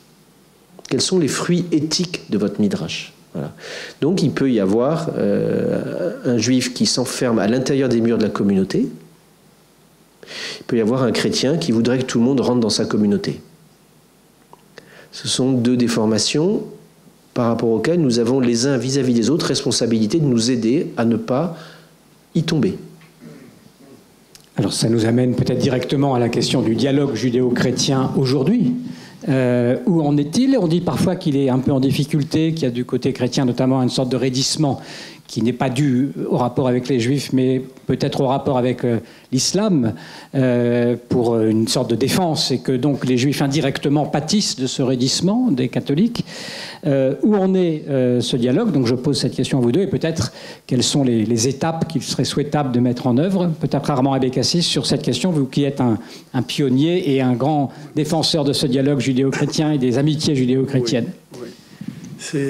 Quels sont les fruits éthiques de votre midrash. » Voilà. Donc il peut y avoir un juif qui s'enferme à l'intérieur des murs de la communauté. Il peut y avoir un chrétien qui voudrait que tout le monde rentre dans sa communauté. Ce sont deux déformations par rapport auxquelles nous avons les uns vis-à-vis des autres responsabilité de nous aider à ne pas y tomber. Alors ça nous amène peut-être directement à la question du dialogue judéo-chrétien aujourd'hui. Où en est-il? On dit parfois qu'il est un peu en difficulté, qu'il y a du côté chrétien notamment une sorte de raidissement qui n'est pas dû au rapport avec les Juifs, mais peut-être au rapport avec l'islam, pour une sorte de défense, et que donc les Juifs indirectement pâtissent de ce raidissement des catholiques. Où en est ce dialogue? Donc je pose cette question à vous deux, et peut-être quelles sont les étapes qu'il serait souhaitable de mettre en œuvre. Peut-être Armand Abécassis sur cette question, vous qui êtes un pionnier et un grand défenseur de ce dialogue judéo-chrétien et des amitiés judéo-chrétiennes. Oui, oui.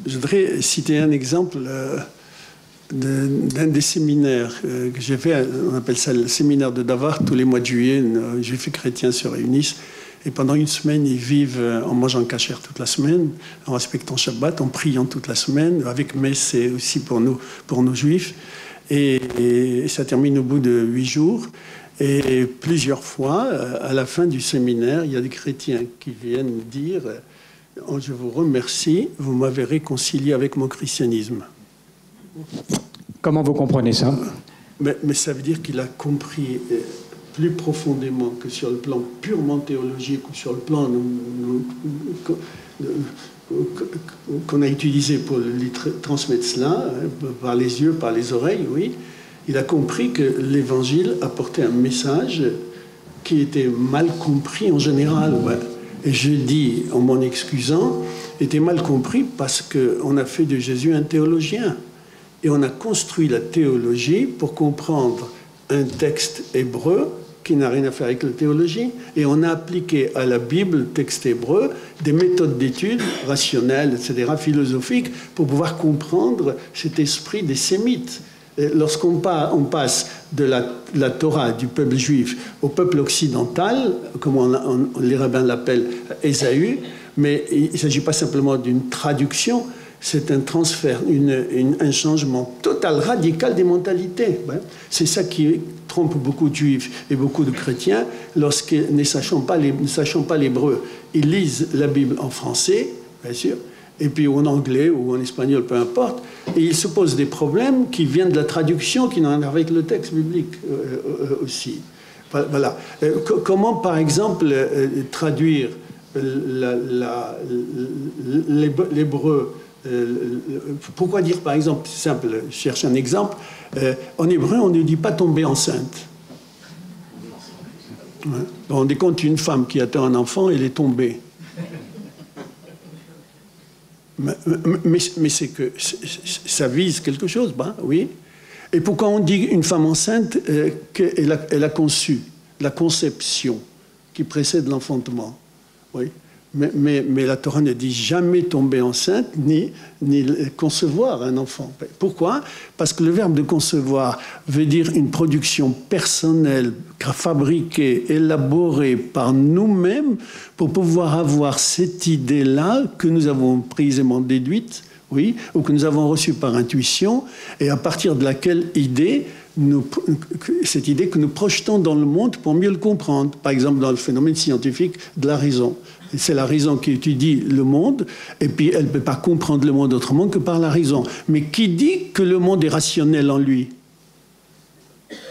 Je voudrais citer un exemple d'un des séminaires que j'ai fait. On appelle ça le séminaire de Davar. Tous les mois de juillet, juifs et chrétiens se réunissent. Et pendant une semaine, ils vivent en mangeant cachère toute la semaine, en respectant Shabbat, en priant toute la semaine, avec messe aussi pour nos juifs. Et ça termine au bout de 8 jours. Et plusieurs fois, à la fin du séminaire, il y a des chrétiens qui viennent dire je vous remercie, vous m'avez réconcilié avec mon christianisme. Comment vous comprenez ça? Mais ça veut dire qu'il a compris plus profondément que sur le plan purement théologique ou sur le plan qu'on a utilisé pour lui transmettre cela, par les yeux, par les oreilles, oui. Il a compris que l'Évangile apportait un message qui était mal compris en général. Ouais. Et je dis, en m'en excusant, était mal compris parce qu'on a fait de Jésus un théologien. Et on a construit la théologie pour comprendre un texte hébreu qui n'a rien à faire avec la théologie. Et on a appliqué à la Bible, le texte hébreu, des méthodes d'étude rationnelles, etc., philosophiques, pour pouvoir comprendre cet esprit des Sémites. Lorsqu'on passe de la Torah du peuple juif au peuple occidental, comme les rabbins l'appellent, Ésaü, mais il ne s'agit pas simplement d'une traduction, c'est un transfert, un changement total, radical des mentalités. C'est ça qui trompe beaucoup de juifs et beaucoup de chrétiens lorsqu'ils ne sachant pas l'hébreu. Ils lisent la Bible en français, bien sûr, et puis en anglais ou en espagnol, peu importe, et ils se posent des problèmes qui viennent de la traduction, qui n'ont rien à voir avec le texte biblique aussi. Voilà. Comment, par exemple, traduire l'hébreu? Pourquoi dire, par exemple, c'est simple, je cherche un exemple, en hébreu, on ne dit pas tomber enceinte. On dit compte une femme qui attend un enfant, elle est tombée. Mais c'est que ça vise quelque chose, oui. Et pourquoi on dit une femme enceinte qu'elle a conçu, la conception qui précède l'enfantement, oui. Mais la Torah ne dit jamais tomber enceinte ni concevoir un enfant. Pourquoi? Parce que le verbe de concevoir veut dire une production personnelle, fabriquée, élaborée par nous-mêmes pour pouvoir avoir cette idée-là que nous avons précisément déduite, oui, ou que nous avons reçue par intuition, et à partir de laquelle cette idée que nous projetons dans le monde pour mieux le comprendre. Par exemple, dans le phénomène scientifique de la raison. C'est la raison qui étudie le monde, et puis elle ne peut pas comprendre le monde autrement que par la raison. Mais qui dit que le monde est rationnel en lui?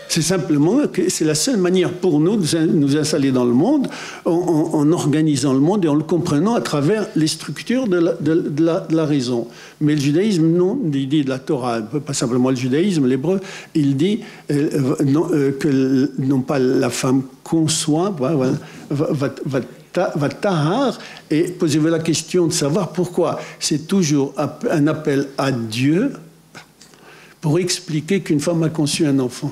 C'est simplement que c'est la seule manière pour nous de nous installer dans le monde, en organisant le monde et en le comprenant à travers les structures de la raison. Mais le judaïsme, non, il dit de la Torah, pas simplement le judaïsme, l'hébreu, il dit que non pas la femme conçoit, va tahar, et posez-vous la question de savoir pourquoi. C'est toujours un appel à Dieu pour expliquer qu'une femme a conçu un enfant.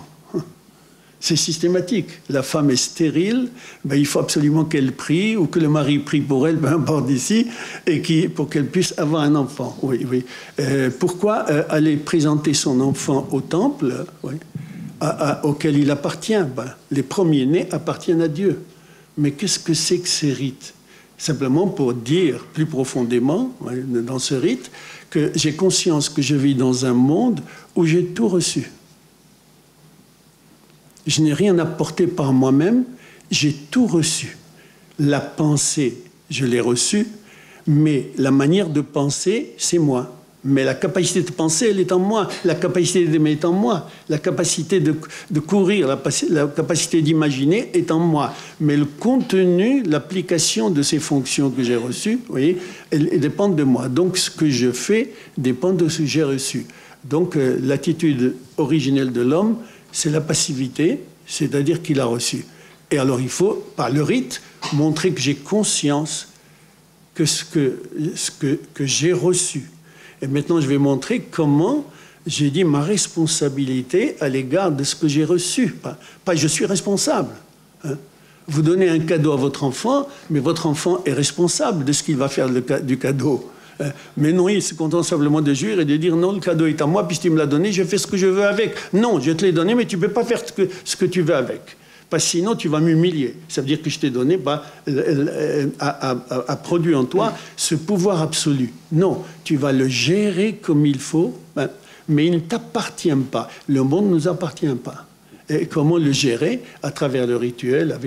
C'est systématique. La femme est stérile, il faut absolument qu'elle prie, ou que le mari prie pour elle, peu importe ici, et pour qu'elle puisse avoir un enfant. Oui, oui. Pourquoi aller présenter son enfant au temple, oui, auquel il appartient? Les premiers-nés appartiennent à Dieu. Mais qu'est-ce que c'est que ces rites? Simplement pour dire plus profondément, dans ce rite, que j'ai conscience que je vis dans un monde où j'ai tout reçu. Je n'ai rien apporté par moi-même, j'ai tout reçu. La pensée, je l'ai reçue, mais la manière de penser, c'est moi. Mais la capacité de penser, elle est en moi. La capacité d'aimer est en moi. La capacité de courir, la capacité d'imaginer est en moi. Mais le contenu, l'application de ces fonctions que j'ai reçues, vous voyez, elles dépendent de moi. Donc ce que je fais dépend de ce que j'ai reçu. Donc l'attitude originelle de l'homme, c'est la passivité, c'est-à-dire qu'il a reçu. Et alors il faut, par le rite, montrer que j'ai conscience que ce que j'ai reçu. Et maintenant, je vais montrer comment j'ai dit ma responsabilité à l'égard de ce que j'ai reçu. Pas je suis responsable. Vous donnez un cadeau à votre enfant, mais votre enfant est responsable de ce qu'il va faire du cadeau. Mais non, il se contente simplement de jurer et de dire non, le cadeau est à moi, puisque tu me l'as donné, je fais ce que je veux avec. Non, je te l'ai donné, mais tu ne peux pas faire ce que tu veux avec. Parce que sinon, tu vas m'humilier. Ça veut dire que je t'ai donné, a produit en toi ce pouvoir absolu. Non, tu vas le gérer comme il faut, mais il ne t'appartient pas. Le monde ne nous appartient pas. et comment le gérer à travers le rituel,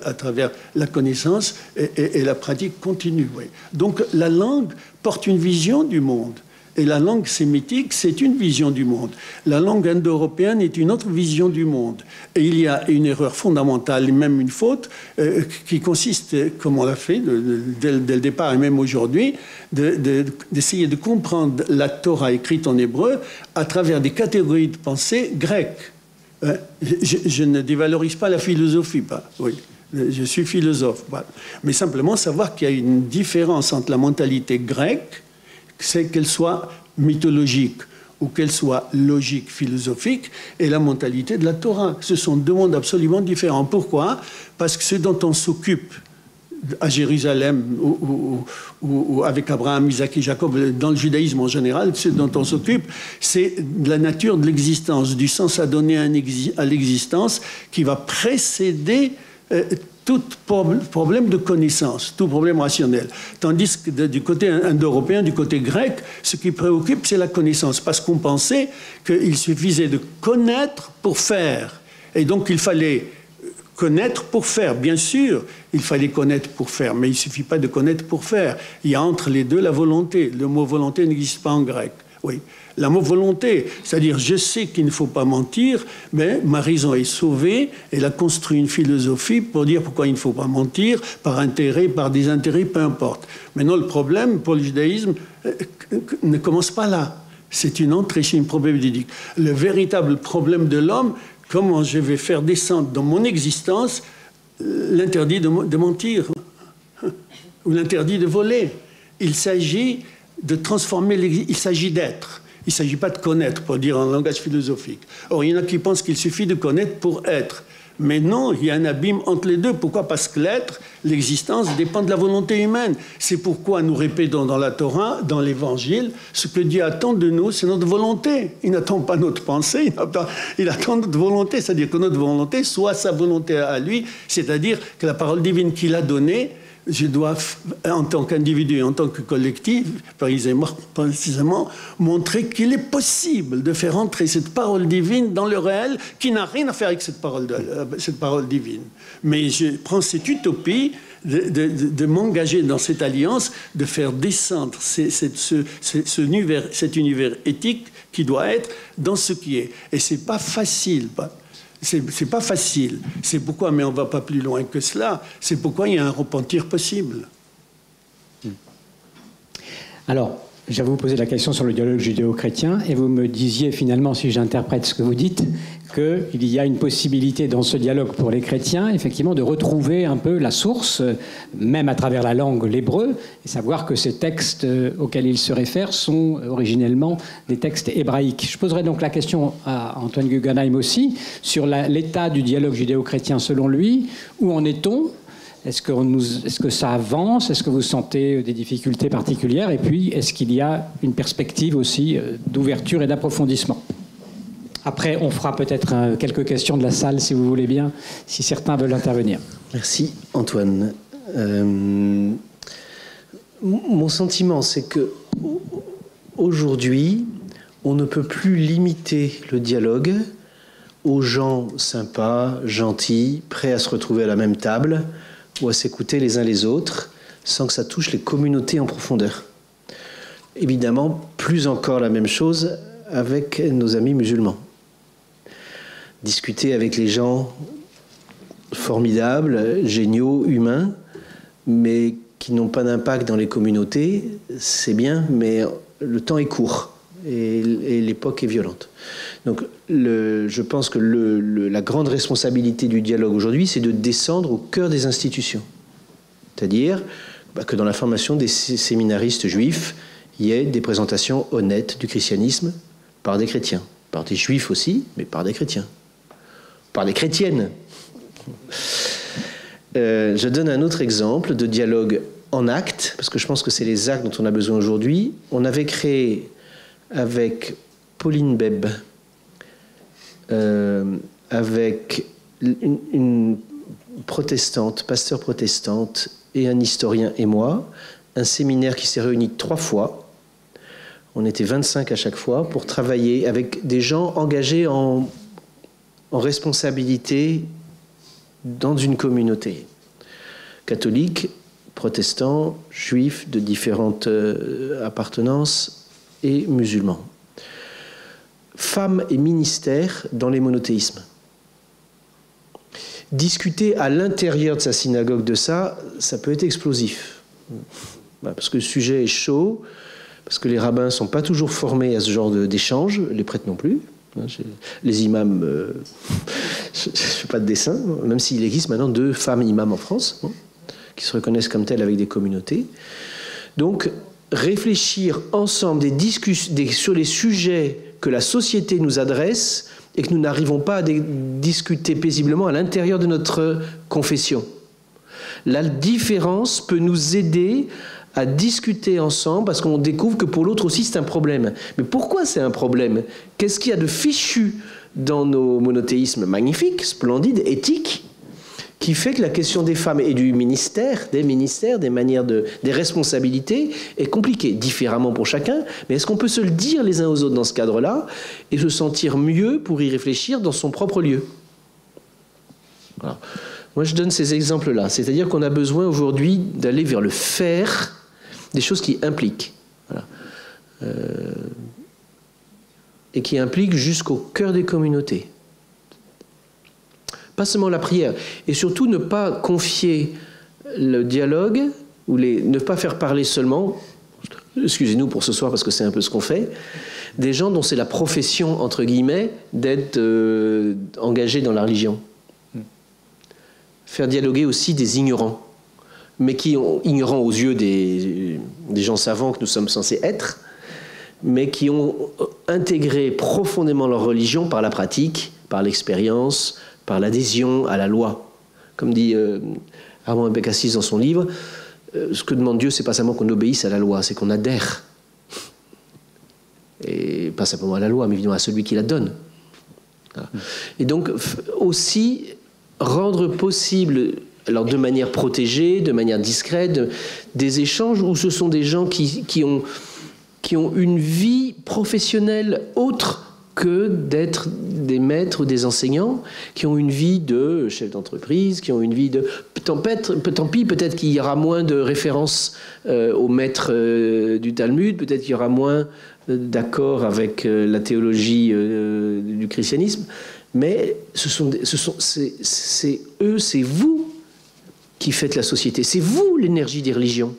à travers la connaissance et la pratique continue. Oui. Donc la langue porte une vision du monde. Et la langue sémitique, c'est une vision du monde. La langue indo-européenne est une autre vision du monde. Et il y a une erreur fondamentale, même une faute, qui consiste, comme on l'a fait dès le départ et même aujourd'hui, d'essayer de comprendre la Torah écrite en hébreu à travers des catégories de pensée grecques. Je ne dévalorise pas la philosophie, oui. Je suis philosophe. Voilà. Mais simplement savoir qu'il y a une différence entre la mentalité grecque, c'est qu'elle soit mythologique ou qu'elle soit logique, philosophique, et la mentalité de la Torah. Ce sont deux mondes absolument différents. Pourquoi? Parce que ce dont on s'occupe à Jérusalem ou avec Abraham, Isaac et Jacob, dans le judaïsme en général, ce dont on s'occupe, c'est de la nature de l'existence, du sens à donner à l'existence qui va précéder tout problème de connaissance, tout problème rationnel. Tandis que du côté indo-européen, du côté grec, ce qui préoccupe, c'est la connaissance. Parce qu'on pensait qu'il suffisait de connaître pour faire. Et donc, il fallait connaître pour faire. Bien sûr, il fallait connaître pour faire, mais il ne suffit pas de connaître pour faire. Il y a entre les deux la volonté. Le mot volonté n'existe pas en grec. Oui. La mot volonté, c'est-à-dire je sais qu'il ne faut pas mentir, mais ma raison est sauvée. Elle a construit une philosophie pour dire pourquoi il ne faut pas mentir, par intérêt, par désintérêt, peu importe. Maintenant, le problème pour le judaïsme ne commence pas là. C'est une entrée chez une problématique. Le véritable problème de l'homme, comment je vais faire descendre dans mon existence l'interdit de mentir ou l'interdit de voler. Il s'agit de transformer l'existence, il s'agit d'être. Il ne s'agit pas de connaître, pour dire en langage philosophique. Or, il y en a qui pensent qu'il suffit de connaître pour être. Mais non, il y a un abîme entre les deux. Pourquoi? Parce que l'être, l'existence, dépend de la volonté humaine. C'est pourquoi nous répétons dans la Torah, dans l'Évangile, ce que Dieu attend de nous, c'est notre volonté. Il n'attend pas notre pensée, il attend notre volonté. C'est-à-dire que notre volonté soit sa volonté à lui, c'est-à-dire que la parole divine qu'il a donnée, je dois, en tant qu'individu et en tant que collectif, précisément, montrer qu'il est possible de faire entrer cette parole divine dans le réel qui n'a rien à faire avec cette parole divine. Mais je prends cette utopie de m'engager dans cette alliance, de faire descendre cet univers éthique qui doit être dans ce qui est. Et ce n'est pas facile. C'est pas facile. C'est pourquoi, mais on ne va pas plus loin que cela, c'est pourquoi il y a un repentir possible. Alors, je vais vous poser la question sur le dialogue judéo-chrétien, et vous me disiez finalement, si j'interprète ce que vous dites, qu'il y a une possibilité dans ce dialogue pour les chrétiens, effectivement, de retrouver un peu la source, même à travers la langue, l'hébreu, et savoir que ces textes auxquels ils se réfèrent sont originellement des textes hébraïques. Je poserai donc la question à Antoine Guggenheim aussi, sur l'état du dialogue judéo-chrétien selon lui. Où en est-on ? Est-ce que ça avance? Est-ce que vous sentez des difficultés particulières? Et puis, est-ce qu'il y a une perspective aussi d'ouverture et d'approfondissement? Après, on fera peut-être quelques questions de la salle, si vous voulez bien, si certains veulent intervenir. Merci, Antoine. Mon sentiment, c'est que aujourd'hui, on ne peut plus limiter le dialogue aux gens sympas, gentils, prêts à se retrouver à la même table ou à s'écouter les uns les autres, sans que ça touche les communautés en profondeur. Évidemment, plus encore la même chose avec nos amis musulmans. Discuter avec les gens formidables, géniaux, humains, mais qui n'ont pas d'impact dans les communautés, c'est bien, mais le temps est court et l'époque est violente. Donc je pense que la grande responsabilité du dialogue aujourd'hui, c'est de descendre au cœur des institutions. C'est-à-dire que dans la formation des séminaristes juifs, il y ait des présentations honnêtes du christianisme par des chrétiens. Par des juifs aussi, mais par des chrétiens. Par des chrétiennes. Je donne un autre exemple de dialogue en actes, parce que je pense que c'est les actes dont on a besoin aujourd'hui. On avait créé avec Pauline Beb, avec une protestante, pasteur protestante, et un historien et moi, un séminaire qui s'est réuni 3 fois. On était 25 à chaque fois pour travailler avec des gens engagés en en responsabilité dans une communauté. Catholiques, protestants, juifs de différentes appartenances et musulmans. Femmes et ministères dans les monothéismes. Discuter à l'intérieur de sa synagogue de ça, ça peut être explosif. Parce que le sujet est chaud, parce que les rabbins ne sont pas toujours formés à ce genre d'échange, les prêtres non plus. Les imams, je ne fais pas de dessin, même s'il existe maintenant 2 femmes imams en France, qui se reconnaissent comme telles avec des communautés. Donc, réfléchir ensemble sur les sujets que la société nous adresse et que nous n'arrivons pas à discuter paisiblement à l'intérieur de notre confession. La différence peut nous aider à discuter ensemble parce qu'on découvre que pour l'autre aussi c'est un problème. Mais pourquoi c'est un problème? Qu'est-ce qu'il y a de fichu dans nos monothéismes magnifiques, splendides, éthiques, qui fait que la question des femmes et du ministère, des manières des responsabilités est compliquée, différemment pour chacun, mais est-ce qu'on peut se le dire les uns aux autres dans ce cadre-là et se sentir mieux pour y réfléchir dans son propre lieu? Voilà. Moi, je donne ces exemples-là, c'est-à-dire qu'on a besoin aujourd'hui d'aller vers le faire, des choses qui impliquent. Voilà. Et qui impliquent jusqu'au cœur des communautés. Pas seulement la prière, et surtout ne pas confier le dialogue, ou ne pas faire parler seulement, excusez-nous pour ce soir parce que c'est un peu ce qu'on fait, des gens dont c'est la profession, entre guillemets, d'être engagés dans la religion. Faire dialoguer aussi des ignorants, mais qui ont, ignorants aux yeux des gens savants que nous sommes censés être, mais qui ont intégré profondément leur religion par la pratique, par l'expérience, par l'adhésion à la loi. Comme dit Armand Bécassis dans son livre, ce que demande Dieu, c'est pas seulement qu'on obéisse à la loi, c'est qu'on adhère. Et pas simplement à la loi, mais évidemment à celui qui la donne. Voilà. Et donc, aussi, rendre possible, alors de manière protégée, de manière discrète, des échanges où ce sont des gens qui ont une vie professionnelle autre que d'être des maîtres ou des enseignants, qui ont une vie de chef d'entreprise, qui ont une vie de... Tant pis, peut-être qu'il y aura moins de références aux maîtres du Talmud, peut-être qu'il y aura moins d'accord avec la théologie du christianisme, mais c'est eux, c'est vous qui faites la société, c'est vous l'énergie des religions.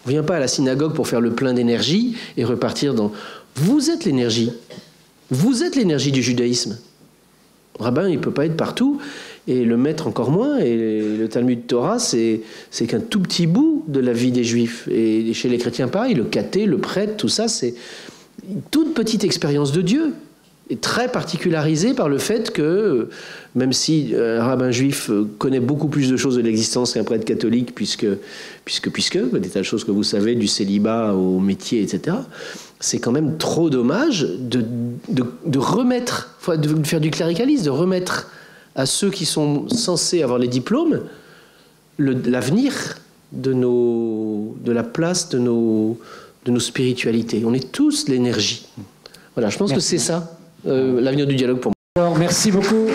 On ne vient pas à la synagogue pour faire le plein d'énergie et repartir dans... Vous êtes l'énergie. Vous êtes l'énergie du judaïsme. Le rabbin, il ne peut pas être partout, et le maître encore moins, et le Talmud Torah, c'est qu'un tout petit bout de la vie des Juifs. Et chez les chrétiens, pareil, le caté, le prêtre, tout ça, c'est une toute petite expérience de Dieu, et très particularisée par le fait que, même si un rabbin juif connaît beaucoup plus de choses de l'existence qu'un prêtre catholique, puisque des tas de choses que vous savez, du célibat au métier, etc., c'est quand même trop dommage de remettre, de faire du cléricalisme, de remettre à ceux qui sont censés avoir les diplômes l'avenir de la place de nos spiritualités. On est tous l'énergie. Voilà, je pense que c'est ça, l'avenir du dialogue pour moi. Alors, merci beaucoup.